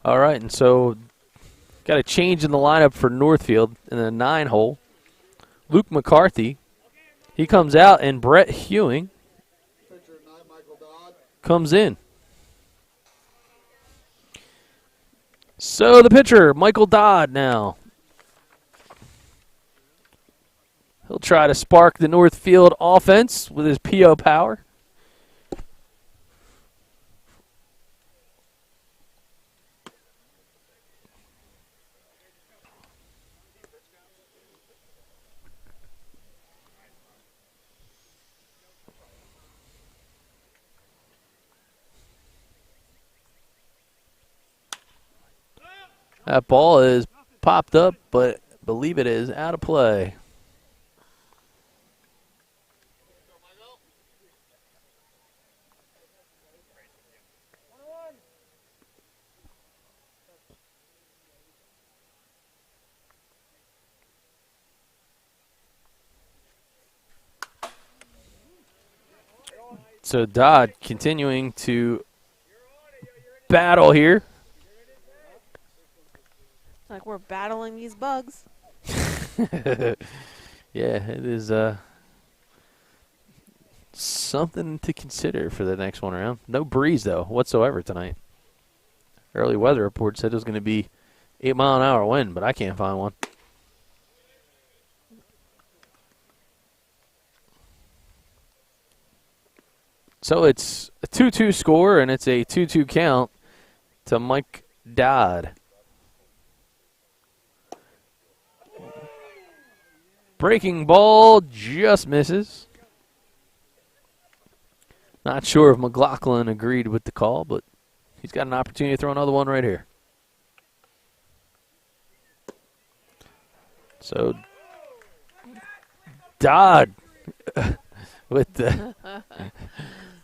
All right, and so got a change in the lineup for Northfield in the 9-hole. Luke McCarthy, he comes out, and Brett Hewing comes in. So the pitcher, Michael Dodd now. He'll try to spark the Northfield offense with his PO power. That ball is popped up, but I believe it is out of play. So Dodd continuing to battle here. Like we're battling these bugs. Yeah, it is something to consider for the next one around. No breeze, though, whatsoever tonight. Early weather report said it was going to be 8-mile-an-hour wind, but I can't find one. So it's a 2-2 score, and it's a 2-2 count to Mike Dodd. Breaking ball just misses. Not sure if McLaughlin agreed with the call, but he's got an opportunity to throw another one right here. So Dodd with the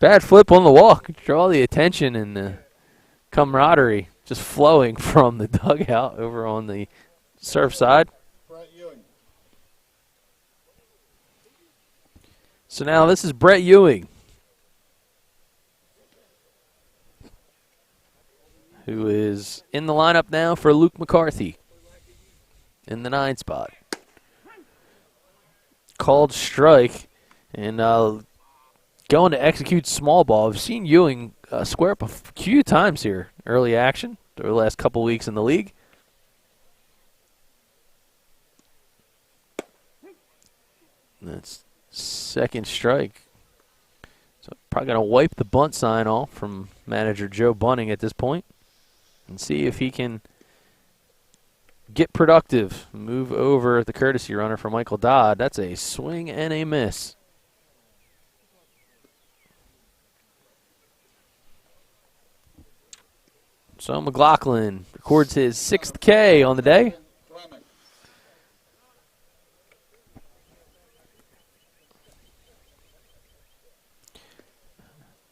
bad flip on the walk. Draw the attention and the camaraderie just flowing from the dugout over on the Surf side. So now this is Brett Ewing, who is in the lineup now for Luke McCarthy in the 9 spot. Called strike and going to execute small ball. I've seen Ewing square up a few times here, early action, over the last couple weeks in the league. That's second strike. So probably going to wipe the bunt sign off from manager Joe Bunting at this point and see if he can get productive. Move over the courtesy runner for Michael Dodd. That's a swing and a miss. So McLaughlin records his 6th K on the day.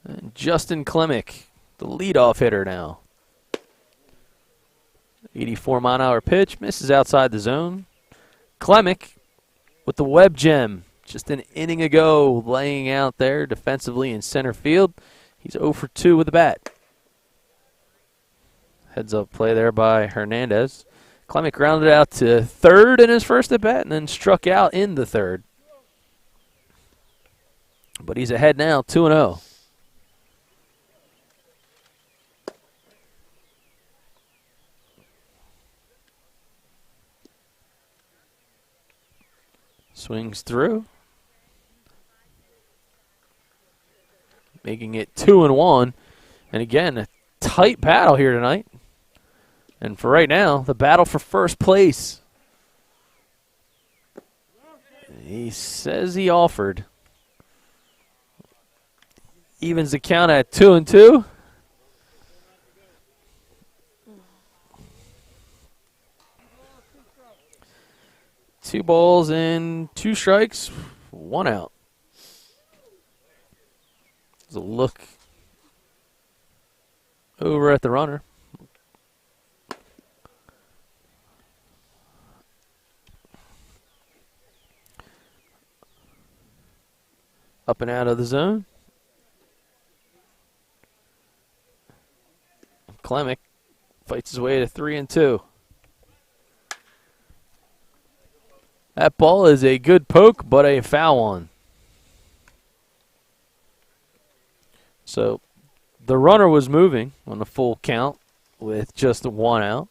And Justin Klemick, the leadoff hitter now. 84-mile-an-hour pitch, misses outside the zone. Klemick with the web gem, just an inning ago, laying out there defensively in center field. He's 0 for 2 with the bat. Heads up play there by Hernandez. Klemick grounded out to third in his first at bat and then struck out in the third. But he's ahead now, 2-0. Swings through. Making it 2-1. And again, a tight battle here tonight. And for right now, the battle for first place. He says he offered. Evens the count at 2-2. Two balls and 2 strikes, 1 out. There's a look over at the runner. Up and out of the zone. Klemick fights his way to 3-2. That ball is a good poke, but a foul one. So the runner was moving on the full count with just 1 out.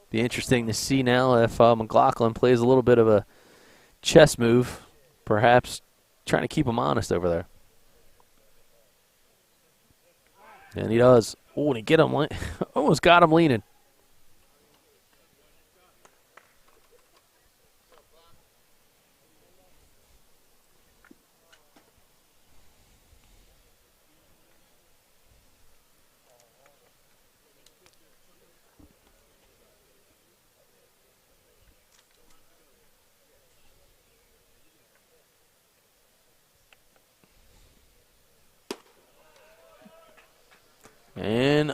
Be interesting to see now if McLaughlin plays a little bit of a chess move, perhaps trying to keep him honest over there. And he does. Oh, and he get him, almost got him leaning.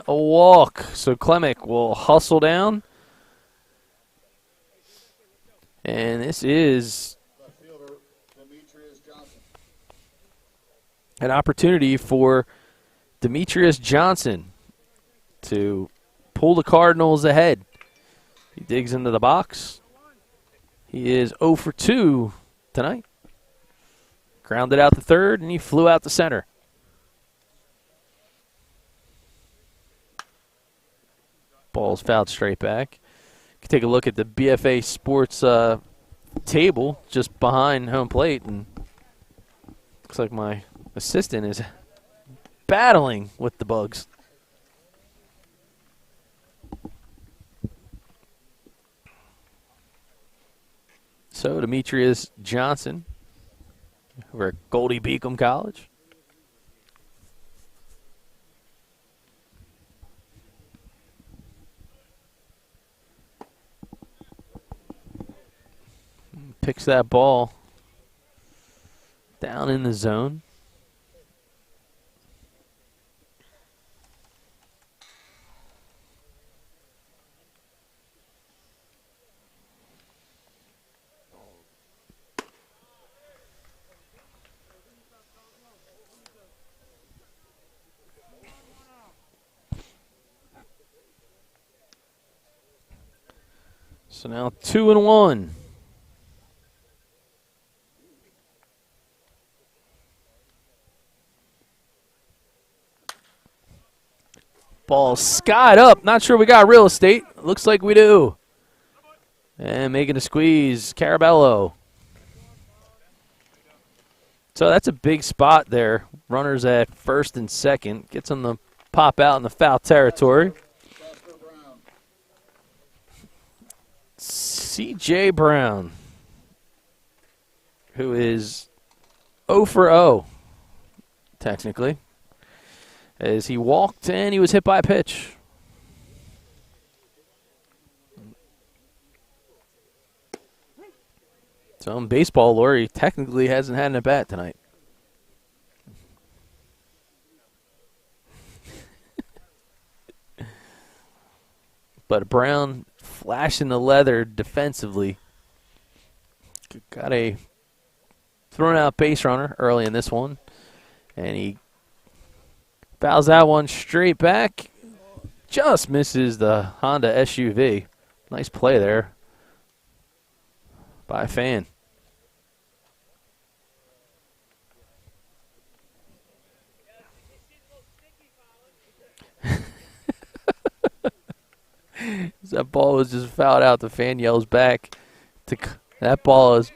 a walk. So Klemic will hustle down. And this is Left fielder, Demetrius Johnson. an opportunity for Demetrius Johnson to pull the Cardinals ahead. He digs into the box. He is 0 for 2 tonight. Grounded out to third, and he flew out to center. Ball's fouled straight back. You can take a look at the BFA Sports table just behind home plate, and looks like my assistant is battling with the bugs. So Demetrius Johnson over at Goldie Beacom College. Picks that ball down in the zone. So now 2-1. Ball skied up. Not sure we got real estate. Looks like we do. And making a squeeze, Carabello. So that's a big spot there. Runners at first and second. Gets them to pop out in the foul territory. C.J. Brown, who is 0 for 0, technically, as he walked and he was hit by a pitch. So in baseball lore, he technically hasn't had an at-bat tonight. But Brown flashing the leather defensively. Got a thrown out base runner early in this one. And he fouls that one straight back. Just misses the Honda SUV. Nice play there by a fan. That ball was just fouled out. The fan yells back. That ball is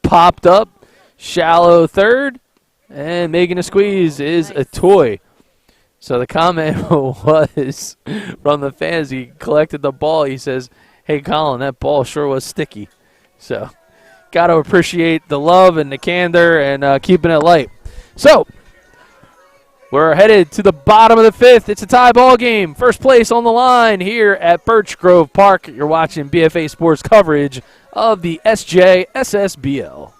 popped up. Shallow third. And making a squeeze is a toy. So the comment was from the fans. He collected the ball. He says, "Hey, Colin, that ball sure was sticky." So got to appreciate the love and the candor and keeping it light. So we're headed to the bottom of the fifth. It's a tie ball game. First place on the line here at Birch Grove Park. You're watching BFA Sports coverage of the Sjssbl.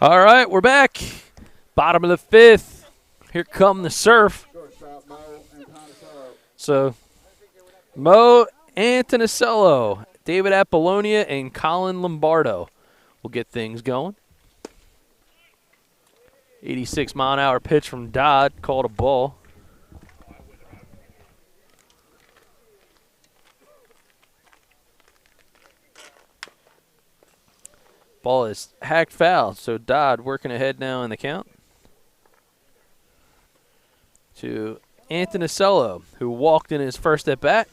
All right, we're back. Bottom of the fifth. Here come the Surf. Shortstop, Mo and Ponticello. So, Mo Antonicello, David Apollonia, and Colin Lombardo will get things going. 86-mile-an-hour pitch from Dodd, called a ball. Ball is hacked foul, so Dodd working ahead now in the count to Antonicello, who walked in his first at-bat.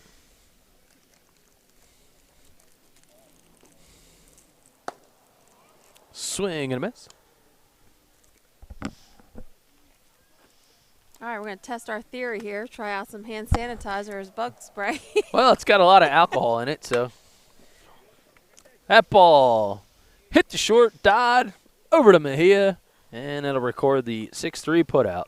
Swing and a miss. All right, we're going to test our theory here. Try out some hand sanitizer as bug spray. Well, it's got a lot of alcohol in it, so. That ball hit the short, Dodd, over to Mejia, and it'll record the 6-3 putout.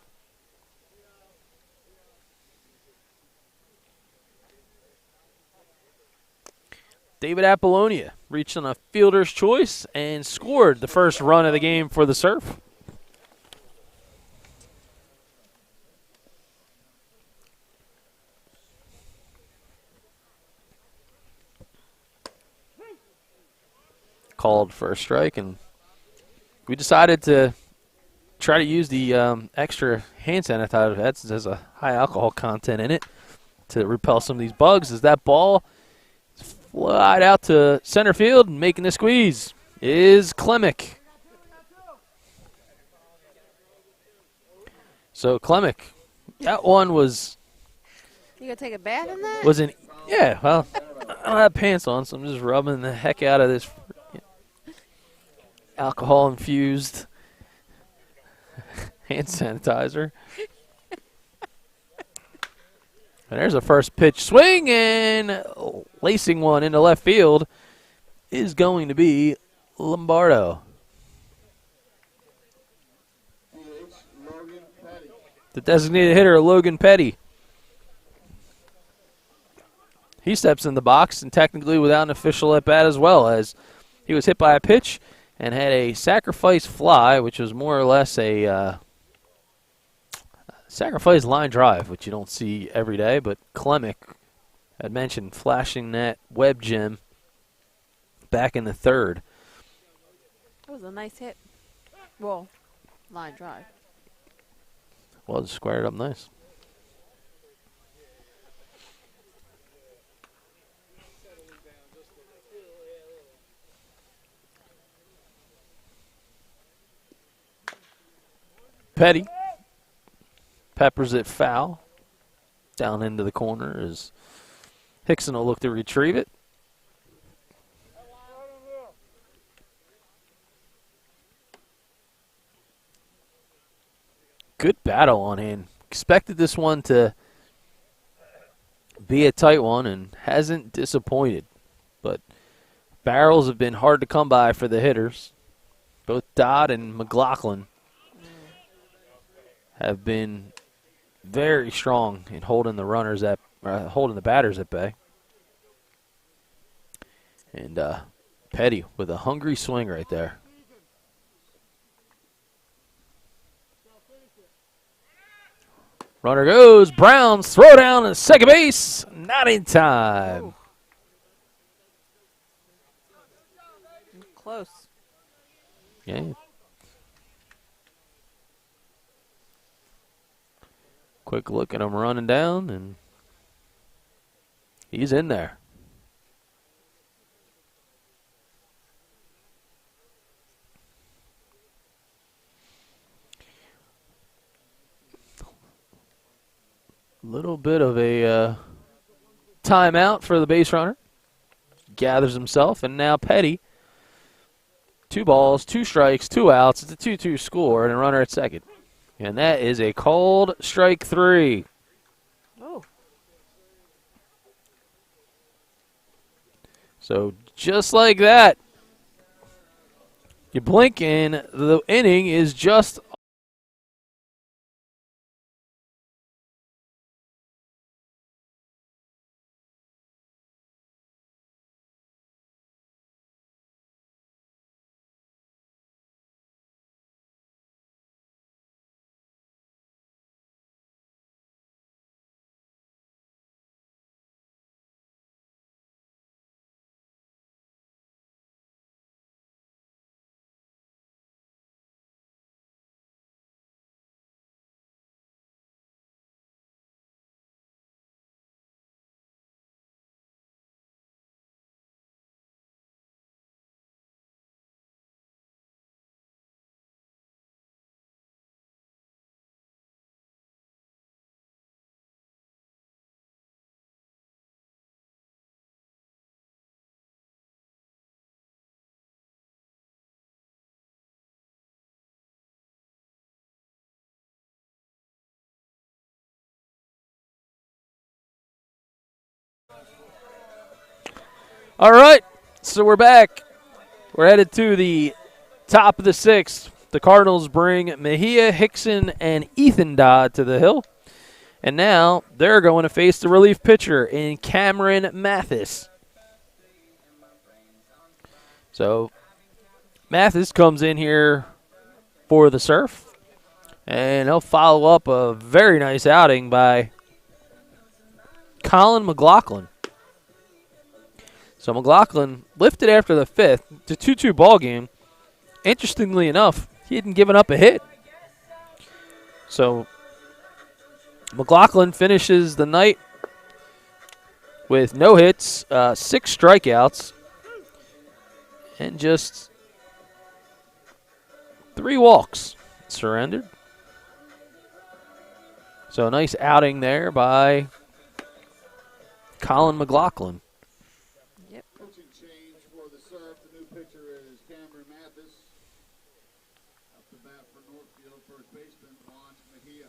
David Apollonia reached on a fielder's choice and scored the first run of the game for the Surf. Called for a strike, and we decided to try to use the extra hand sanitizer that has a high alcohol content in it to repel some of these bugs. As that ball flied out to center field and making the squeeze is Klemick. So Klemick, that one was. You going to take a bath in that? Wasn't. Yeah, well, I don't have pants on, so I'm just rubbing the heck out of this alcohol-infused hand sanitizer. And there's a first pitch swing, and lacing one into left field is going to be Lombardo. Logan Petty. The designated hitter, Logan Petty. He steps in the box, and technically without an official at-bat as well, as he was hit by a pitch and had a sacrifice fly, which was more or less a sacrifice line drive, which you don't see every day. But Klemick had mentioned flashing that web gem back in the third. That was a nice hit. Well, line drive. Well, just squared up nice. Petty peppers it foul down into the corner as Hickson will look to retrieve it. Good battle on hand. Expected this one to be a tight one and hasn't disappointed. But barrels have been hard to come by for the hitters. Both Dodd and McLaughlin have been very strong in holding the runners at holding the batters at bay. And Petty with a hungry swing right there. Runner goes. Browns throw down to second base. Not in time. Close. Yeah. Quick look at him running down, and he's in there. Little bit of a timeout for the base runner. Gathers himself, and now Petty. 2 balls, 2 strikes, 2 outs. It's a 2-2 score, and a runner at second. And that is a called strike 3. Oh. So just like that, you blink and the inning is just All right, so we're back. We're headed to the top of the sixth. The Cardinals bring Mejia, Hickson, and Ethan Dodd to the hill. And now they're going to face the relief pitcher in Cameron Mathis. So Mathis comes in here for the Surf, and he'll follow up a very nice outing by Colin McLaughlin. So McLaughlin lifted after the fifth. It's a 2-2 ball game. Interestingly enough, he hadn't given up a hit. So McLaughlin finishes the night with no hits, 6 strikeouts, and just 3 walks surrendered. So a nice outing there by Colin McLaughlin. Yep. Pitching change for the Surf. The new pitcher is Cameron Mathis. Up to bat for Northfield, first baseman Juan Mejia.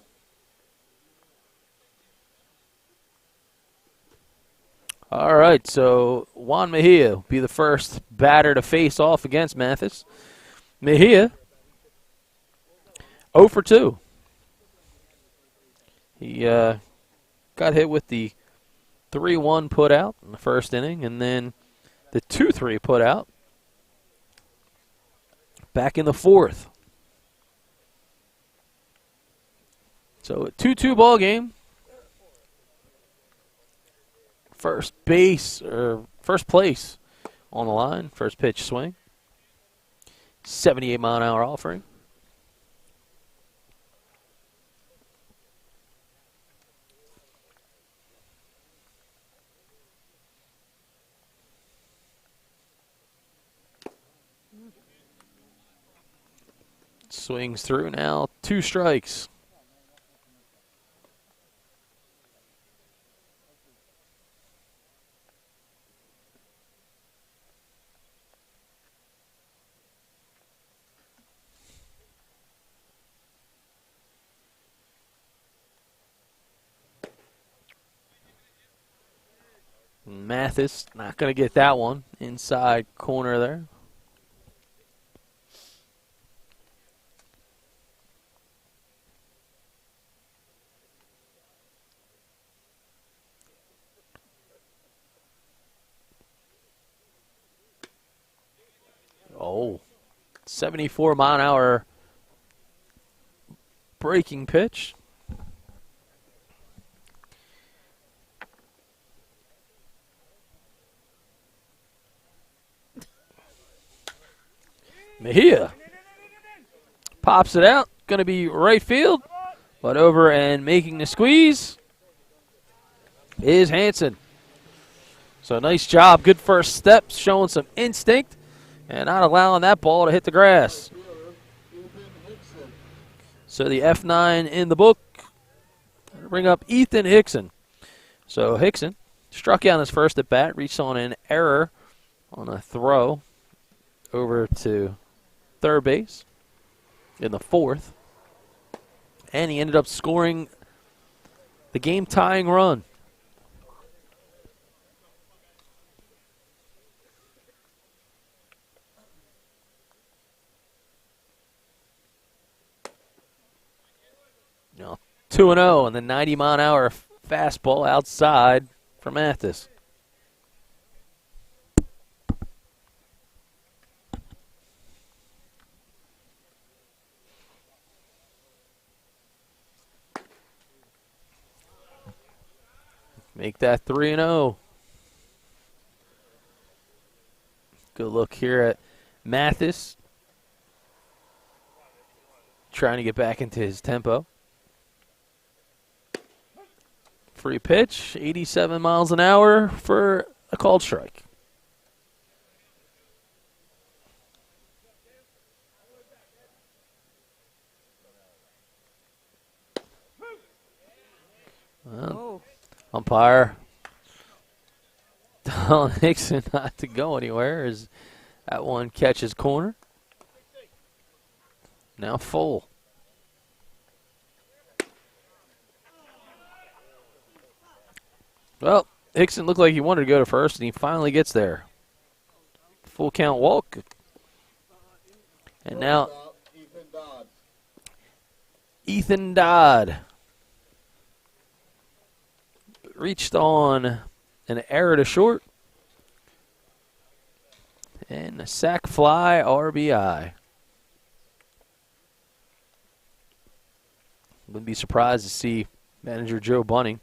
All right, so Juan Mejia will be the first batter to face off against Mathis. Mejia, 0 for 2. He got hit with the 3-1 put out in the first inning, and then the 2-3 put out back in the fourth. So a 2-2 ball game. First place on the line. First pitch swing. 78-mile-an-hour offering. Swings through now. 2 strikes. Mathis not going to get that one. Inside corner there. Oh, 74-mile-an-hour breaking pitch. Mejia pops it out. Going to be right field. But over and making the squeeze is Hanson. So nice job. Good first steps. Showing some instinct. And not allowing that ball to hit the grass. So the F9 in the book. Bring up Ethan Hickson. So Hickson struck out his first at bat. Reached on an error on a throw over to third base in the fourth. And he ended up scoring the game-tying run. Now 2-0 and the 90-mile-an-hour fastball outside for Mathis. Make that 3-0. Good look here at Mathis. Trying to get back into his tempo. Free pitch, 87 miles an hour for a called strike. Well, umpire telling Hickson not to go anywhere as that one catches corner. Now full. Well, Hickson looked like he wanted to go to first, and he finally gets there. Full count walk. And now Ethan Dodd. Ethan Dodd reached on an error to short. And a sack fly RBI. Wouldn't be surprised to see manager Joe Bunting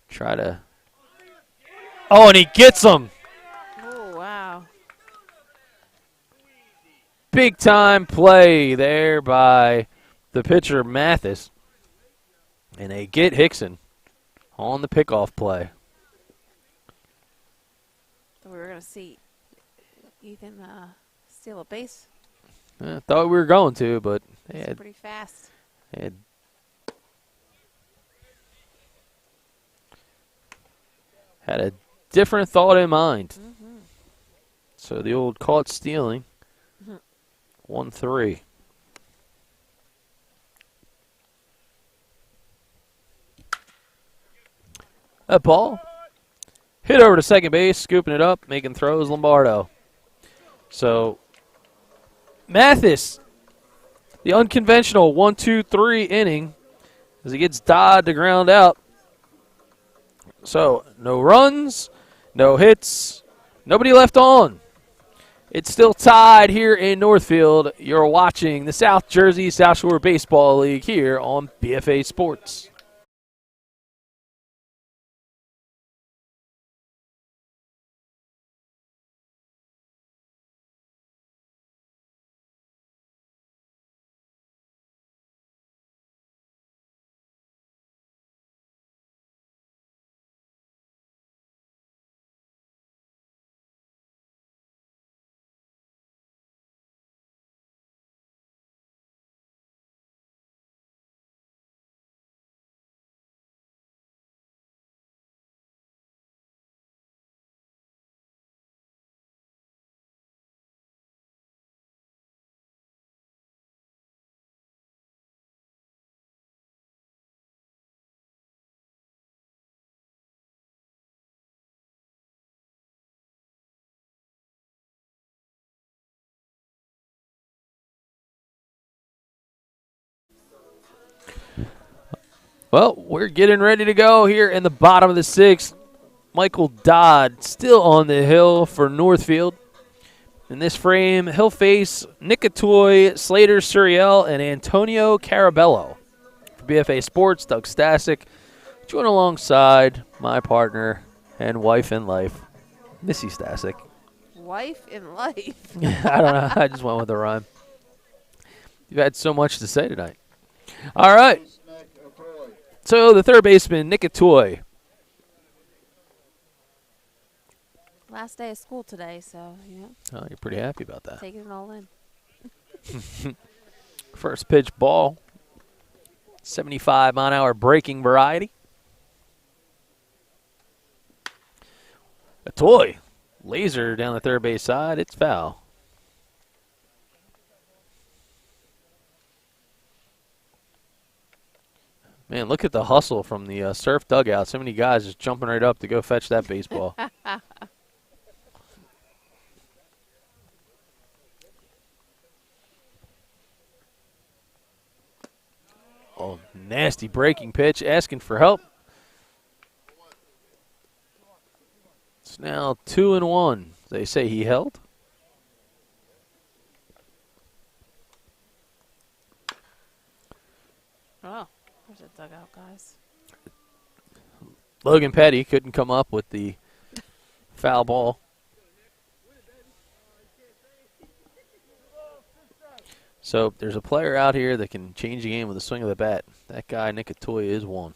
try to. Oh, and he gets him. Oh, wow. Big time play there by the pitcher Mathis. And they get Hickson on the pickoff play. Thought we were going to see Ethan steal a base. I thought we were going to, but they It's had, pretty fast. they had a different thought in mind. Mm-hmm. So the old caught stealing. 1-3. That ball hit over to second base, scooping it up, making throws, Lombardo. So Mathis, the unconventional 1-2-3 inning as he gets Dodd to ground out. So no runs, no hits, nobody left on. It's still tied here in Northfield. You're watching the South Jersey South Shore Baseball League here on BFA Sports. Well, we're getting ready to go here in the bottom of the sixth. Michael Dodd still on the hill for Northfield. In this frame, he'll face Nicatoy, Slater Suriel, and Antonio Carabello. For BFA Sports, Doug Stasic, join alongside my partner and wife in life, Missy Stasic. Wife in life. I don't know. I just went with the rhyme. You've had so much to say tonight. All right. So the third baseman, Nicatoy. Last day of school today, so, yeah, Oh, you're pretty happy about that. taking it all in. First pitch ball. 75-mile-an-hour breaking variety. A toy. Laser down the third base side. It's foul. Man, look at the hustle from the Surf dugout. So many guys just jumping right up to go fetch that baseball. Oh, nasty breaking pitch, asking for help. It's now 2-1. They say he held. Oh, there's a dugout, guys. Logan Petty couldn't come up with the foul ball. So there's a player out here that can change the game with a swing of the bat. That guy, Nicatoy, is one.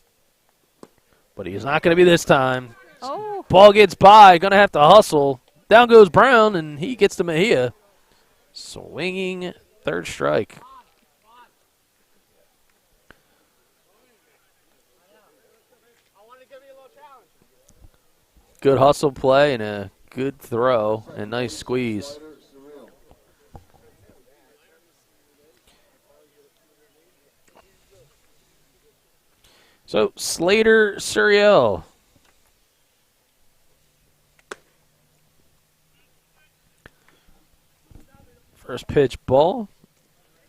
But he's not going to be this time. Oh. Ball gets by, going to have to hustle. Down goes Brown, and he gets to Mejia. Swinging third strike. Good hustle play and a good throw and nice squeeze. So Slater Suriel. First pitch ball.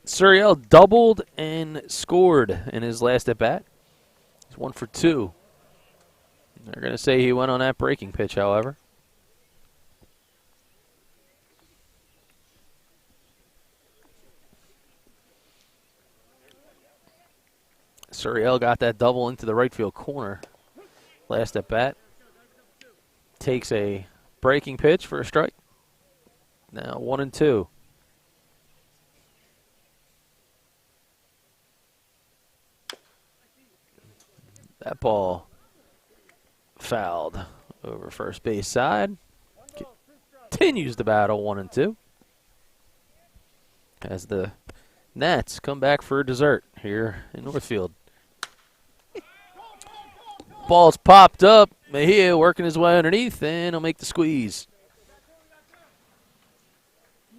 Sjssbl doubled and scored in his last at bat. He's 1 for 2. They're going to say he went on that breaking pitch, however. Sjssbl got that double into the right field corner. Last at bat. Takes a breaking pitch for a strike. Now 1-2. That ball fouled over first base side. Continues the battle 1-2. As the Nats come back for dessert here in Northfield. Ball's popped up. Mejia working his way underneath, and he'll make the squeeze.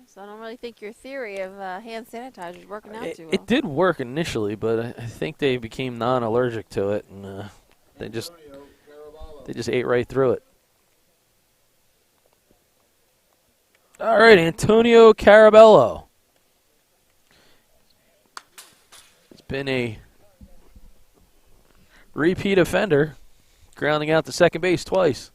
So I don't really think your theory of hand sanitizer is working out too well. It did work initially, but I think they became non-allergic to it, and they just ate right through it. All right, Antonio Carabello. It's been a repeat offender, grounding out to second base twice.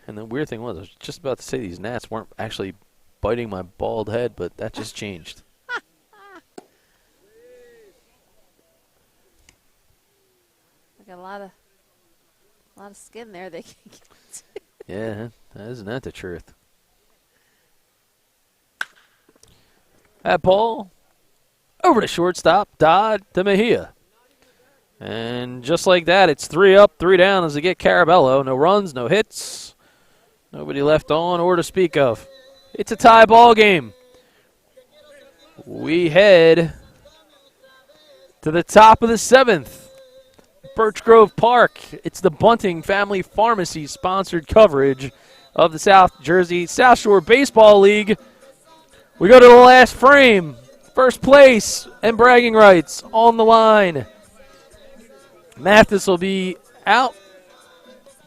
And the weird thing was, I was just about to say these gnats weren't actually biting my bald head, but that just changed. Like a lot of skin there they can get. Yeah, isn't that the truth? That ball over to shortstop, Dodd to Mejia. And just like that, it's 3 up, 3 down as they get Carabello. No runs, no hits. Nobody left on or to speak of. It's a tie ball game. We head to the top of the 7th. Birch Grove Park. It's the Bunting Family Pharmacy sponsored coverage of the South Jersey South Shore Baseball League. We go to the last frame. First place and bragging rights on the line. Mathis will be out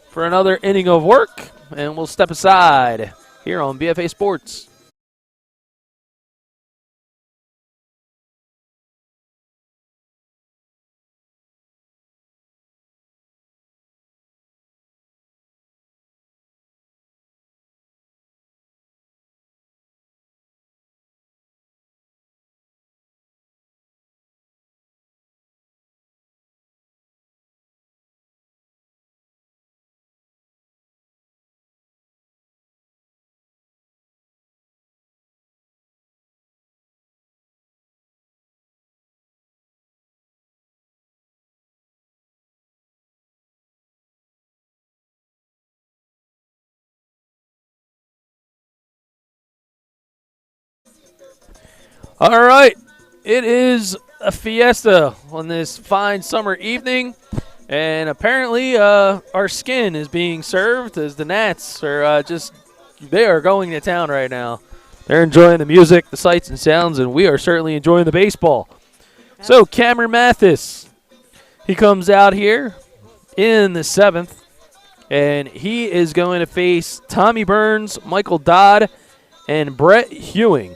for another inning of work, and we'll step aside here on BFA Sports. All right, it is a fiesta on this fine summer evening, and apparently our skin is being served as the Nats are they are going to town right now. They're enjoying the music, the sights and sounds, and we are certainly enjoying the baseball. So Cameron Mathis, he comes out here in the 7th, and he is going to face Tommy Burns, Michael Dodd, and Brett Hewing.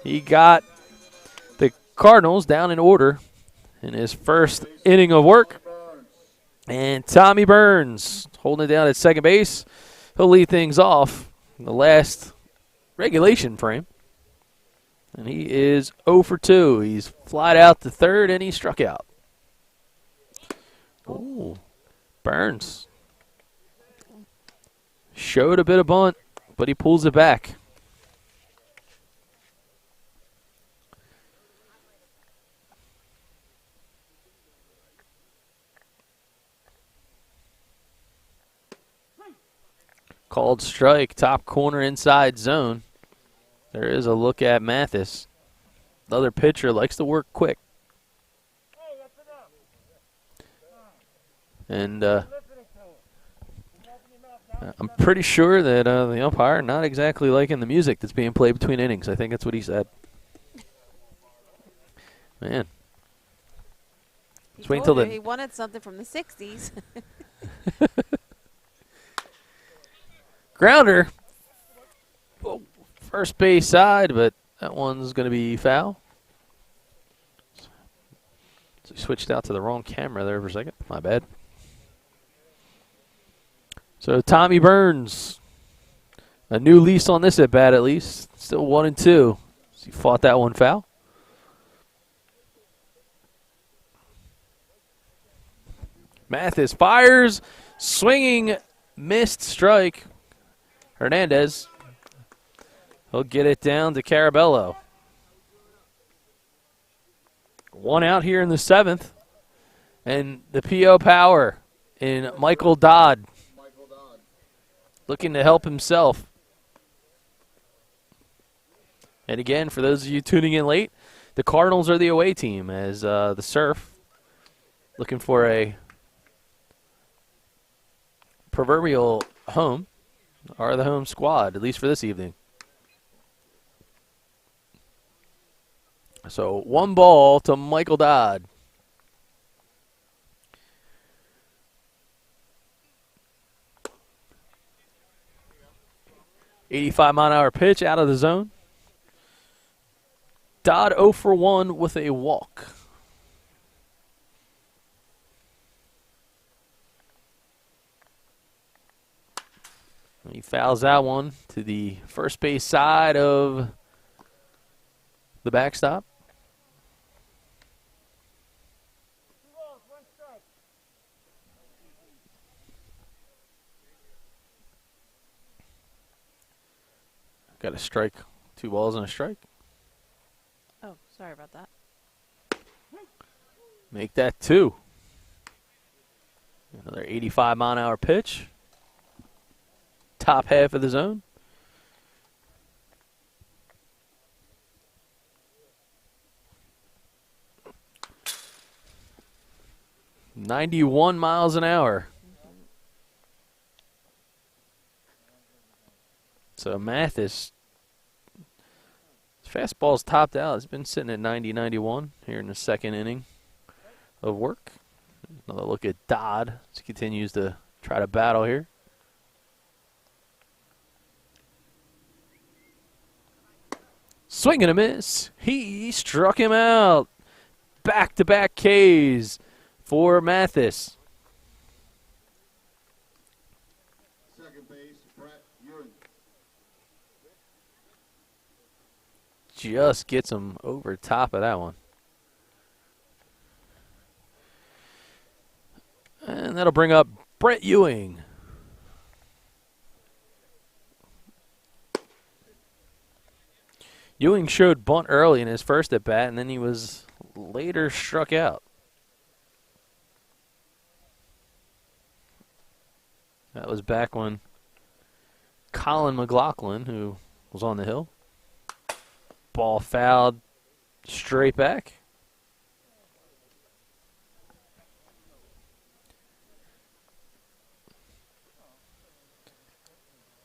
He got the Cardinals down in order in his first inning of work. And Tommy Burns holding it down at second base. He'll lead things off in the last regulation frame. And he is 0 for 2. He's flied out to third, and he struck out. Ooh, Burns showed a bit of bunt, but he pulls it back. Called strike, top corner inside zone. There is a look at Mathis. The other pitcher likes to work quick. And I'm pretty sure that the umpire not exactly liking the music that's being played between innings. I think that's what he said. Man, Just wait until He wanted something from the 60s. Grounder. Oh, first base side, but that one's going to be foul. So he switched out to the wrong camera there for a second. My bad. So Tommy Burns, a new lease on this at bat at least. Still 1-2. So he fought that one foul. Mathis fires, swinging, missed strike. Hernandez. He'll get it down to Carabello. 1 out here in the 7th. And the PO power in Michael Dodd. Looking to help himself. And again, for those of you tuning in late, the Cardinals are the away team as the Surf looking for a proverbial home, are the home squad, at least for this evening. So 1 ball to Michael Dodd. .85-mile-an-hour pitch out of the zone. Dodd 0 for 1 with a walk. He fouls that one to the first base side of the backstop. Got a strike, 2 balls and a strike. Oh, sorry about that. Make that 2. Another 85-mile-an-hour pitch. Top half of the zone. .91 miles an hour. So Mathis, his fastball's topped out. It's been sitting at 90-91 here in the 2nd inning of work. Another look at Dodd as he continues to try to battle here. Swing and a miss. He struck him out. Back-to-back Ks for Mathis. Just gets him over top of that one. And that'll bring up Brett Ewing. Ewing showed bunt early in his first at bat, and then he was later struck out. That was back when Colin McLaughlin, who was on the hill. Ball fouled straight back.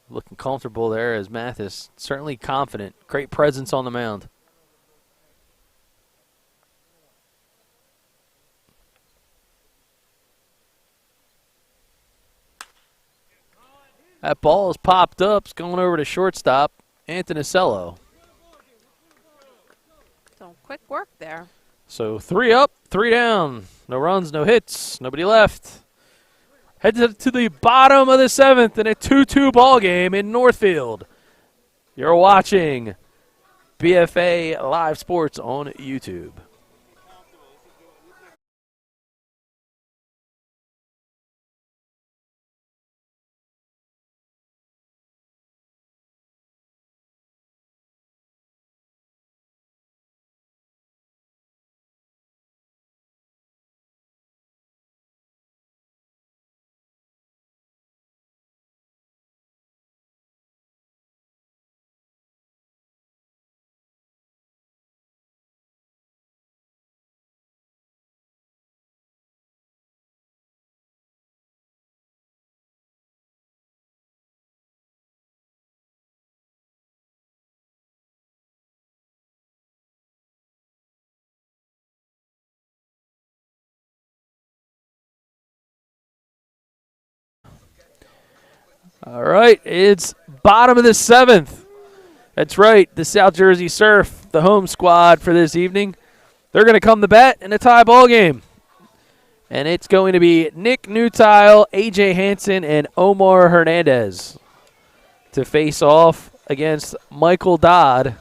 Looking comfortable there as Mathis, certainly confident. Great presence on the mound. That ball is popped up. It's going over to shortstop, Antonicello. So quick work there. So 3 up, 3 down. No runs, no hits, nobody left. Head to the bottom of the 7th in a 2-2 ball game in Northfield. You're watching BFA Live Sports on YouTube. All right, it's bottom of the 7th. That's right, the South Jersey Surf, the home squad for this evening. They're going to come to bat in a tie ball game. And it's going to be Nick Newtile, A.J. Hansen, and Omar Hernandez to face off against Michael Dodd,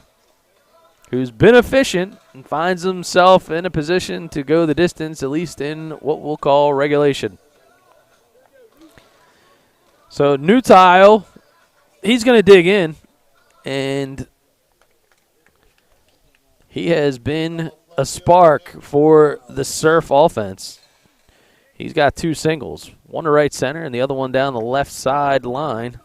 who's been efficient and finds himself in a position to go the distance, at least in what we'll call regulation. So Newtile, he's going to dig in, and he has been a spark for the Surf offense. He's got 2 singles, one to right center and the other one down the left side line.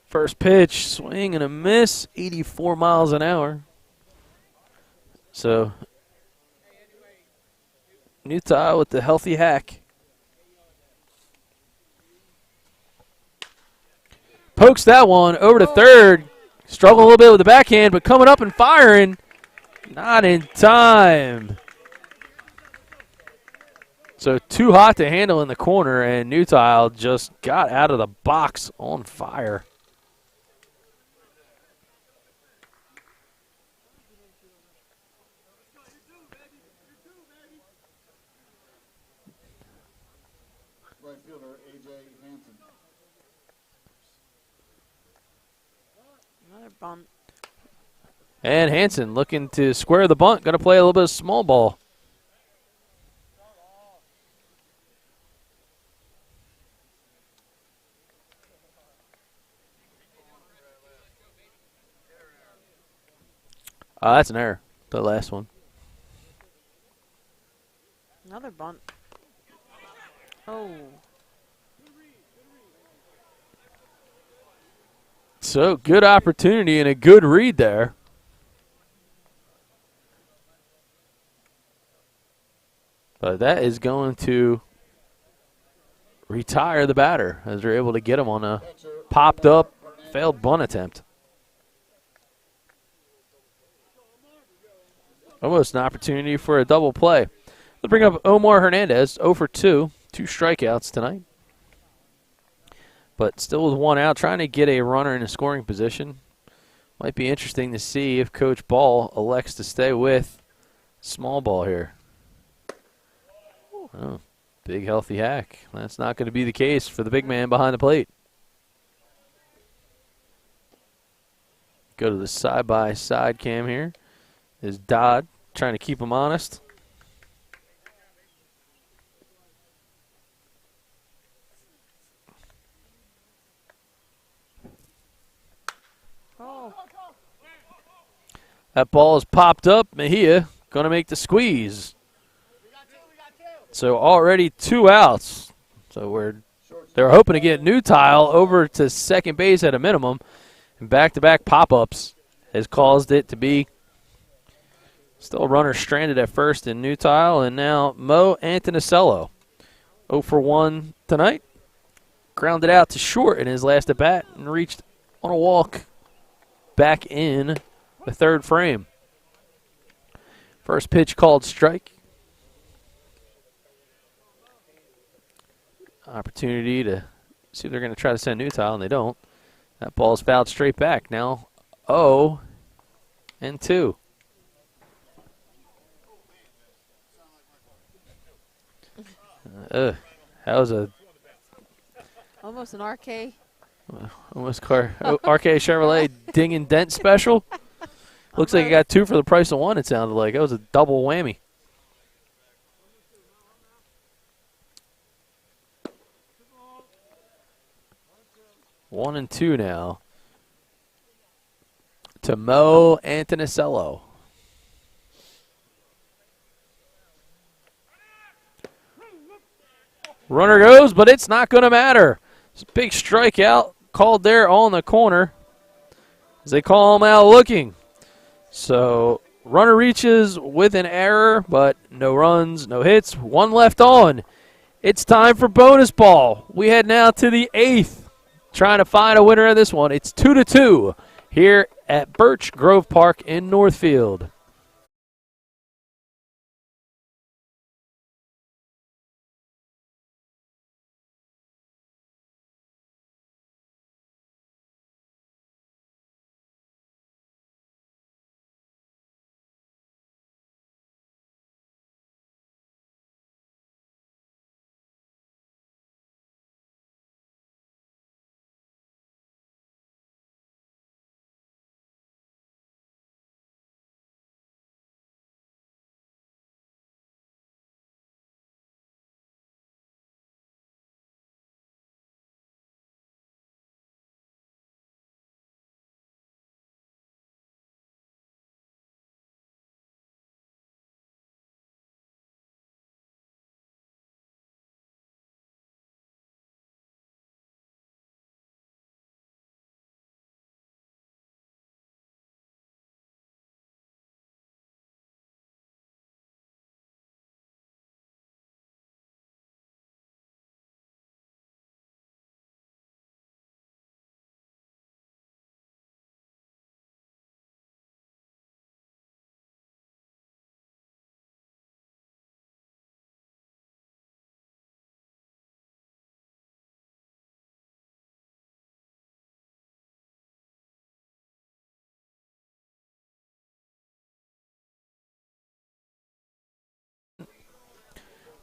First pitch, swing and a miss, 84 miles an hour. So Newtile with the healthy hack. Pokes that one over to third. Struggled a little bit with the backhand, but coming up and firing. Not in time. So too hot to handle in the corner, and Newtile just got out of the box on fire. Right fielder A.J. Hansen. Another bunt. And Hansen looking to square the bunt. Going to play a little bit of small ball. That's an error, the last one. Another bunt. Oh. So good opportunity and a good read there. But that is going to retire the batter as they're able to get him on a popped up failed bunt attempt. Almost an opportunity for a double play. Let's bring up Omar Hernandez, 0 for 2, 2 strikeouts tonight. But still with 1 out, trying to get a runner in a scoring position. Might be interesting to see if Coach Ball elects to stay with small ball here. Oh, big healthy hack. That's not going to be the case for the big man behind the plate. Go to the side-by-side cam here. Is Dodd trying to keep him honest. Oh. That ball is popped up. Mejia going to make the squeeze. So already 2 outs. So they're hoping to get Newtile over to second base at a minimum. And back-to-back pop-ups has caused it to be still a runner stranded at first in Newtile. And now Mo Antonicello, 0 for 1 tonight. Grounded out to short in his last at-bat and reached on a walk back in the 3rd frame. First pitch called strike. Opportunity to see if they're going to try to send Newtile, and they don't. That ball is fouled straight back. Now 0 and 2. That was a Almost an RK. almost RK Chevrolet ding and dent special. Looks like you got 2 for the price of 1, it sounded like. That was a double whammy. One and 2 now to Mo Antonicello. Runner goes, but it's not going to matter. It's a big strikeout called there on the corner as they call him out looking. So runner reaches with an error, but no runs, no hits, 1 left on. It's time for bonus ball. We head now to the 8th. Trying to find a winner of this one. It's 2-2 here at Birch Grove Park in Northfield.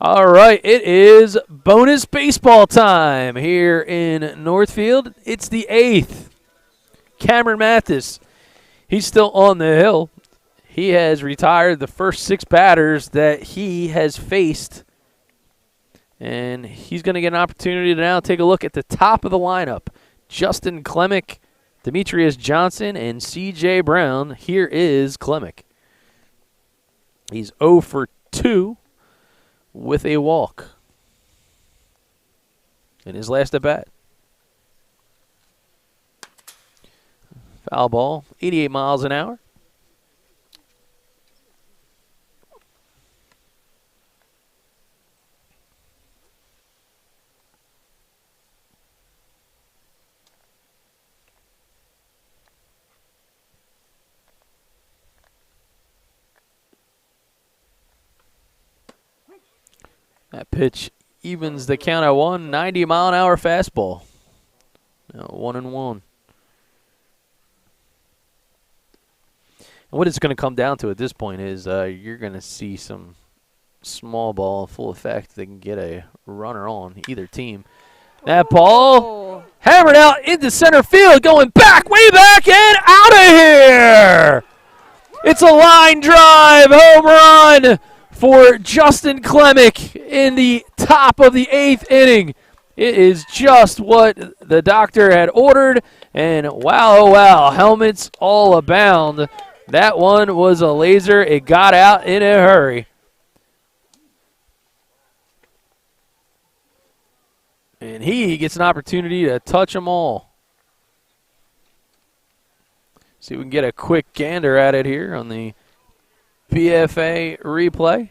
All right, it is bonus baseball time here in Northfield. It's the 8th. Cameron Mathis, he's still on the hill. He has retired the first 6 batters that he has faced. And he's going to get an opportunity to now take a look at the top of the lineup. Justin Klemick, Demetrius Johnson, and C.J. Brown. Here is Klemick. He's 0 for 2 with a walk in his last at bat. Foul ball, 88 miles an hour. That pitch evens the count at 1, 90-mile-an-hour fastball. Now 1-1. And what it's going to come down to at this point is you're going to see some small ball full effect. They can get a runner on either team. That ball hammered out into center field, going back, way back, and out of here. It's a line drive home run for Justin Klemick in the top of the 8th inning. It is just what the doctor had ordered, and wow, oh wow, helmets all abound. That one was a laser. It got out in a hurry. And he gets an opportunity to touch them all. See if we can get a quick gander at it here on the BFA replay.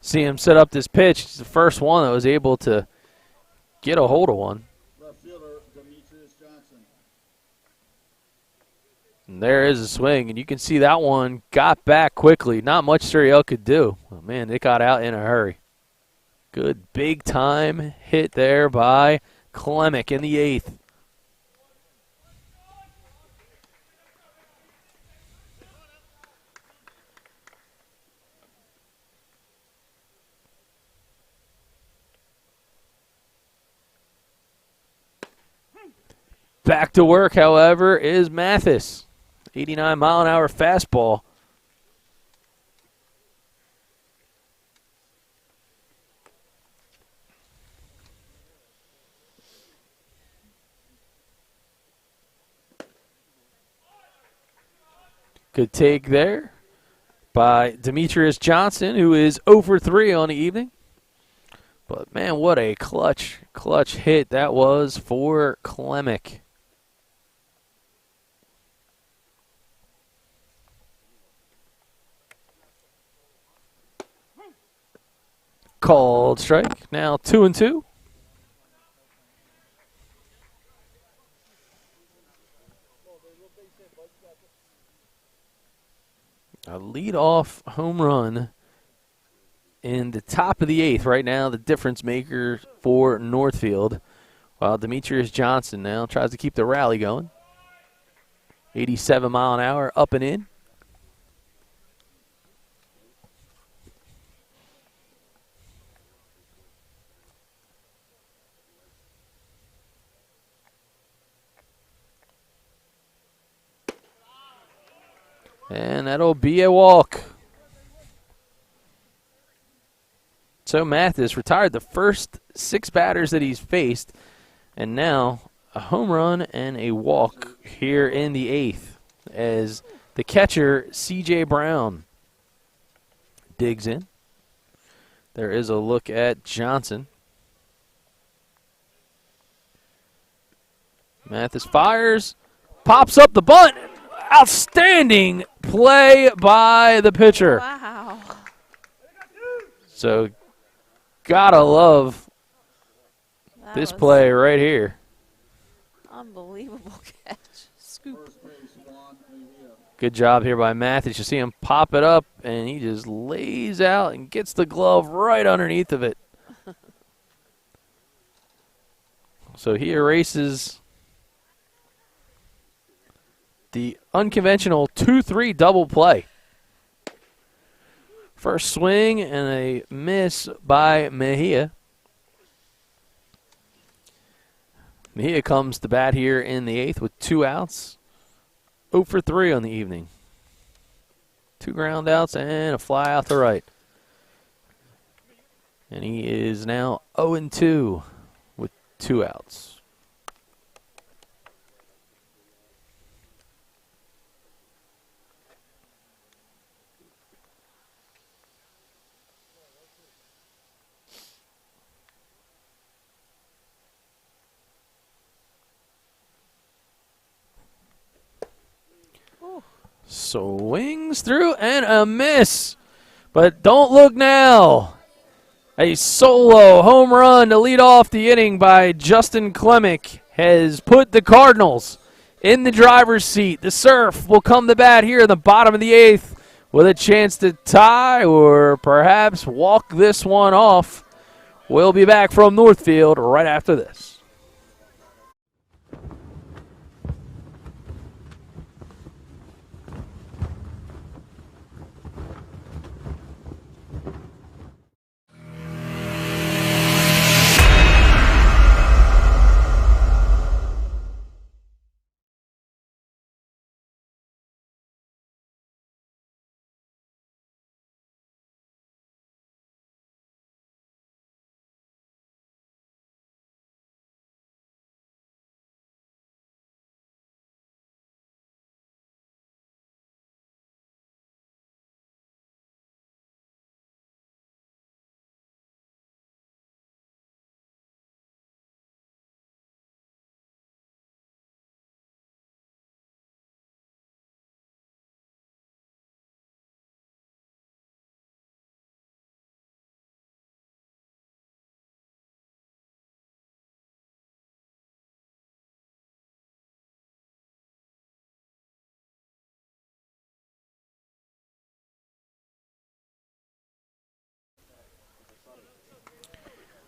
See him set up this pitch. It's the first one that was able to get a hold of one. Left fielder, Demetrius Johnson. And there is a swing, and you can see that one got back quickly. Not much Suriel could do. Oh, man, it got out in a hurry. Good big-time hit there by Klemick in the 8th. Back to work, however, is Mathis. 89-mile-an-hour fastball. Good take there by Demetrius Johnson, who is 0 for 3 on the evening. But, man, what a clutch hit that was for Klemick. Called strike. Now 2-2. A leadoff home run in the top of the 8th right now, the difference maker for Northfield. While Demetrius Johnson now tries to keep the rally going. 87 mile an hour up and in. And that'll be a walk. So Mathis retired the first 6 batters that he's faced. And now a home run and a walk here in the 8th as the catcher, C.J. Brown, digs in. There is a look at Johnson. Mathis fires, pops up the bunt. Outstanding play by the pitcher. Wow. So, gotta love this play right here. Unbelievable catch. Scoop. First base, Juan Mejia. Good job here by Mathis. You see him pop it up, and he just lays out and gets the glove right underneath of it. So he erases the unconventional 2-3 double play. First swing and a miss by Mejia. Mejia comes to bat here in the 8th with 2 outs. 0 for 3 on the evening. 2 ground outs and a fly out to right. And he is now 0-2 with 2 outs. Swings through and a miss. But don't look now. A solo home run to lead off the inning by Justin Klemick has put the Cardinals in the driver's seat. The Surf will come to bat here in the bottom of the 8th with a chance to tie or perhaps walk this one off. We'll be back from Northfield right after this.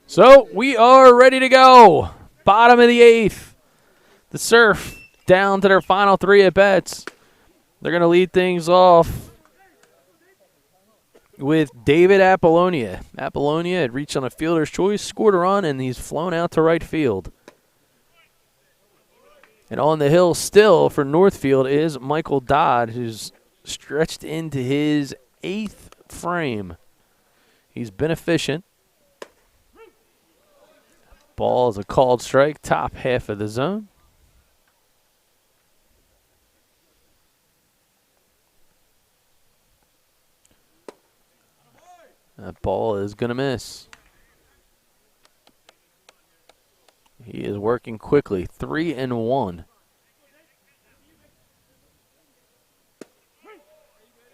So we are ready to go. Bottom of the 8th. The Surf down to their final 3 at-bats. They're going to lead things off with David Apollonia. Apollonia had reached on a fielder's choice, scored a run, and he's flown out to right field. And on the hill still for Northfield is Michael Dodd, who's stretched into his 8th frame. He's been efficient. Ball is a called strike, top half of the zone. That ball is going to miss. He is working quickly, 3-1.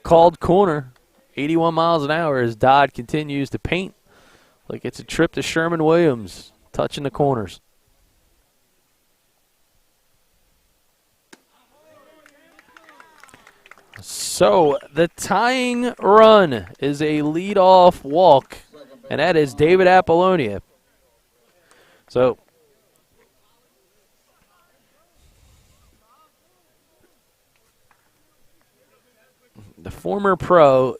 Called corner, 81 miles an hour as Dodd continues to paint like it's a trip to Sherman-Williams. Touching the corners. So the tying run is a leadoff walk, and that is David Apollonia. So the former pro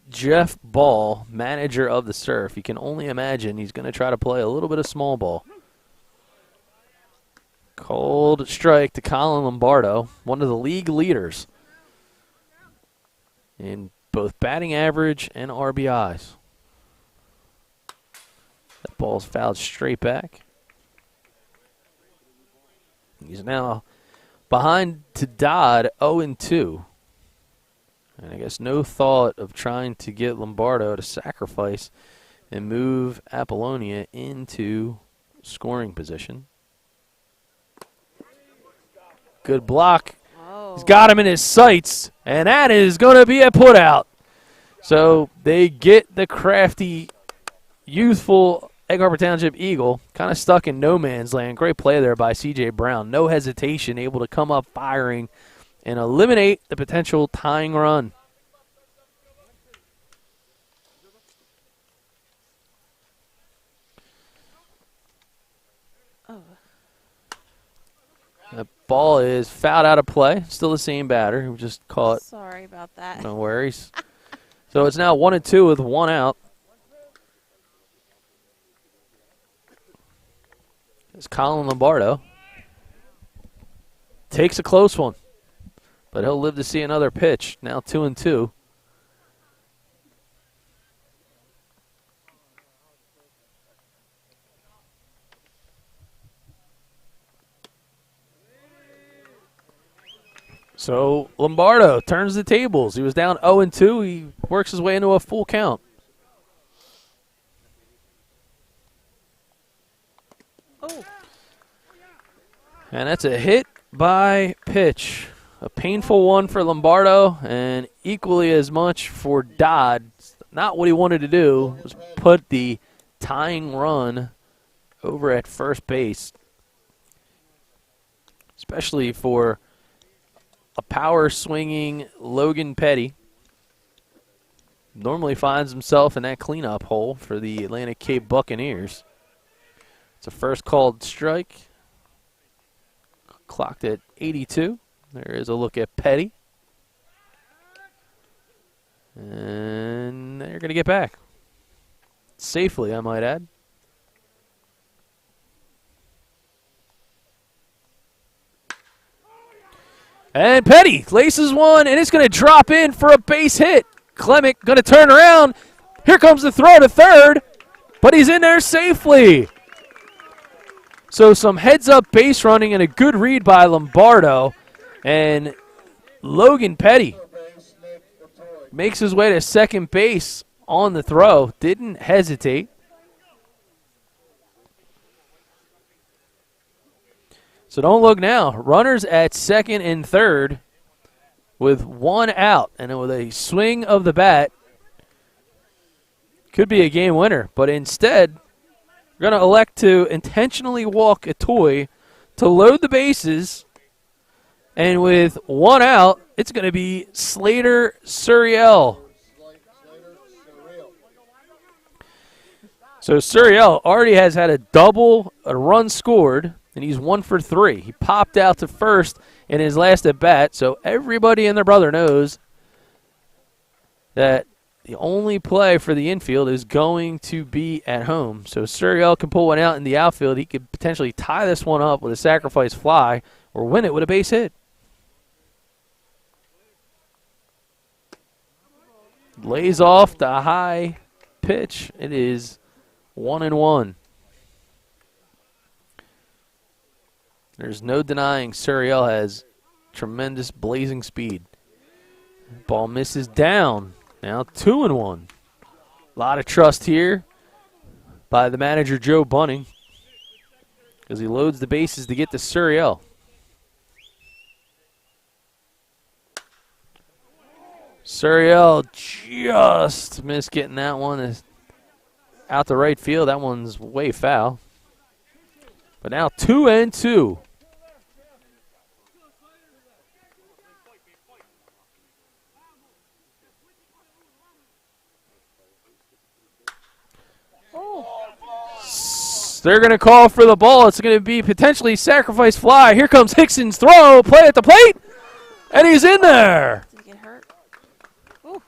Jeff Ball, manager of the Surf. You can only imagine he's going to try to play a little bit of small ball. Cold strike to Colin Lombardo, one of the league leaders in both batting average and RBIs. That ball's fouled straight back. He's now behind to Dodd, 0-2. And I guess no thought of trying to get Lombardo to sacrifice and move Apollonia into scoring position. Good block. Oh. He's got him in his sights, and that is going to be a putout. So they get the crafty, youthful Egg Harbor Township Eagle kind of stuck in no man's land. Great play there by C.J. Brown. No hesitation, able to come up firing and eliminate the potential tying run. Oh. The ball is fouled out of play. Still the same batter who just caught. Sorry about that. No worries. So it's now 1-2 with one out. It's Colin Lombardo. Takes a close one, but he'll live to see another pitch. Now 2-2. So Lombardo turns the tables. He was down 0-2. He works his way into a full count. Oh. And that's a hit by pitch. A painful one for Lombardo, and equally as much for Dodd. Not what he wanted to do was put the tying run over at first base, especially for a power-swinging Logan Petty. Normally finds himself in that cleanup hole for the Atlantic Cape Buccaneers. It's a first called strike. Clocked at 82. There is a look at Petty. And they're going to get back. Safely, I might add. And Petty laces one, and it's going to drop in for a base hit. Clement going to turn around. Here comes the throw to third, but he's in there safely. So some heads-up base running and a good read by Lombardo. And Logan Petty makes his way to second base on the throw. Didn't hesitate. So don't look now. Runners at second and third with one out. And with a swing of the bat, could be a game winner. But instead, we're going to elect to intentionally walk a toy to load the bases. And with one out, it's going to be Slater Suriel. So Suriel already has had a double, a run scored, and he's 1 for 3. He popped out to first in his last at-bat, so everybody and their brother knows that the only play for the infield is going to be at home. So Suriel can pull one out in the outfield. He could potentially tie this one up with a sacrifice fly or win it with a base hit. Lays off the high pitch. It is 1-1. There's no denying Suriel has tremendous blazing speed. Ball misses down. Now 2-1. A lot of trust here by the manager, Joe Bunting, because he loads the bases to get to Suriel. Suriel just missed getting that one out to right field. That one's way foul. But now 2-2. They're going to call for the ball. It's going to be potentially sacrifice fly. Here comes Hickson's throw. Play at the plate. And he's in there. Did he get hurt? Ooh.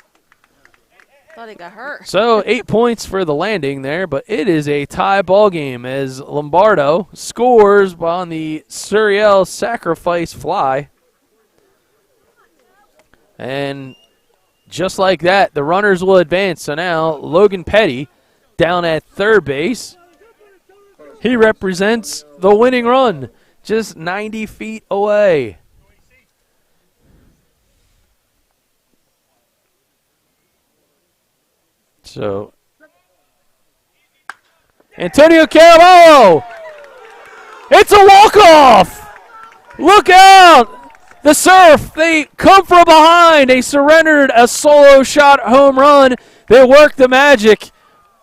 Thought he got hurt. So 8 points for the landing there, but it is a tie ball game as Lombardo scores on the Suriel sacrifice fly. And just like that, the runners will advance. So now Logan Petty down at third base. He represents the winning run, just 90 feet away. So, Antonio Carabello. It's a walk-off. Look out. The Surf, they come from behind. They surrendered a solo shot home run. They worked the magic.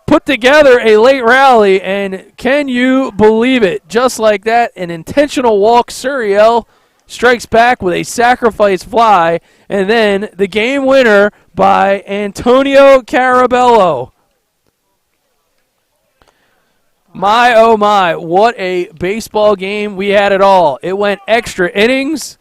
Put together a late rally, and can you believe it? Just like that, an intentional walk. Suriel strikes back with a sacrifice fly, and then the game winner by Antonio Carabello. My, oh my, what a baseball game. We had it all. It went extra innings.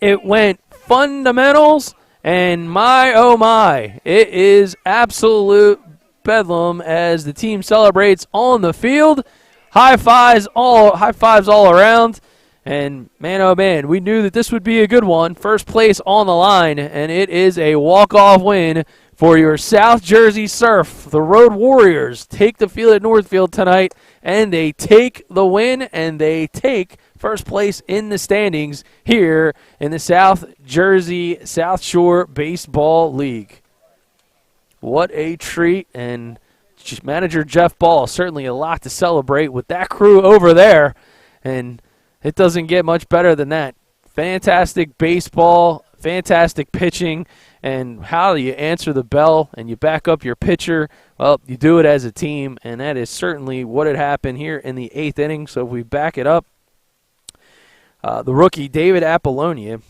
It went fundamentals, And my, oh my, it is absolute bedlam as the team celebrates on the field. High fives all around. And man, oh man, we knew that this would be a good one. First place on the line, and it is a walk-off win for your South Jersey Surf. The Road Warriors take the field at Northfield tonight, and they take the win, and they take first place in the standings here in the South Jersey South Shore Baseball League. What a treat, and manager Jeff Ball, certainly a lot to celebrate with that crew over there, and it doesn't get much better than that. Fantastic baseball, fantastic pitching, and how do you answer the bell and you back up your pitcher? Well, you do it as a team, and that is certainly what had happened here in the 8th inning. So if we back it up, the rookie David Apollonia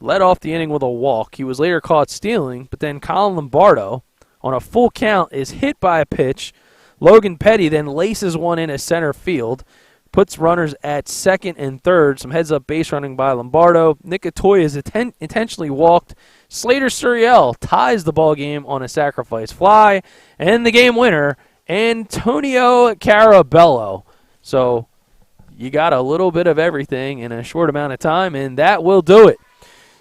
led off the inning with a walk. He was later caught stealing, but then Colin Lombardo, on a full count, is hit by a pitch. Logan Petty then laces one in at center field, puts runners at second and third. Some heads-up base running by Lombardo. Nick Atoy is intentionally walked. Slater Suriel ties the ball game on a sacrifice fly. And the game winner, Antonio Carabello. So you got a little bit of everything in a short amount of time, and that will do it.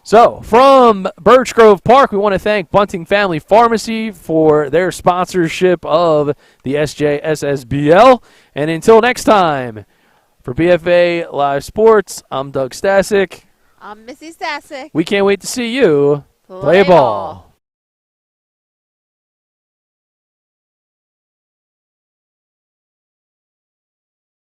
So, from Birch Grove Park, we want to thank Bunting Family Pharmacy for their sponsorship of the Sjssbl. And until next time, for BFA Live Sports, I'm Doug Stasic. I'm Missy Stasic. We can't wait to see you play ball.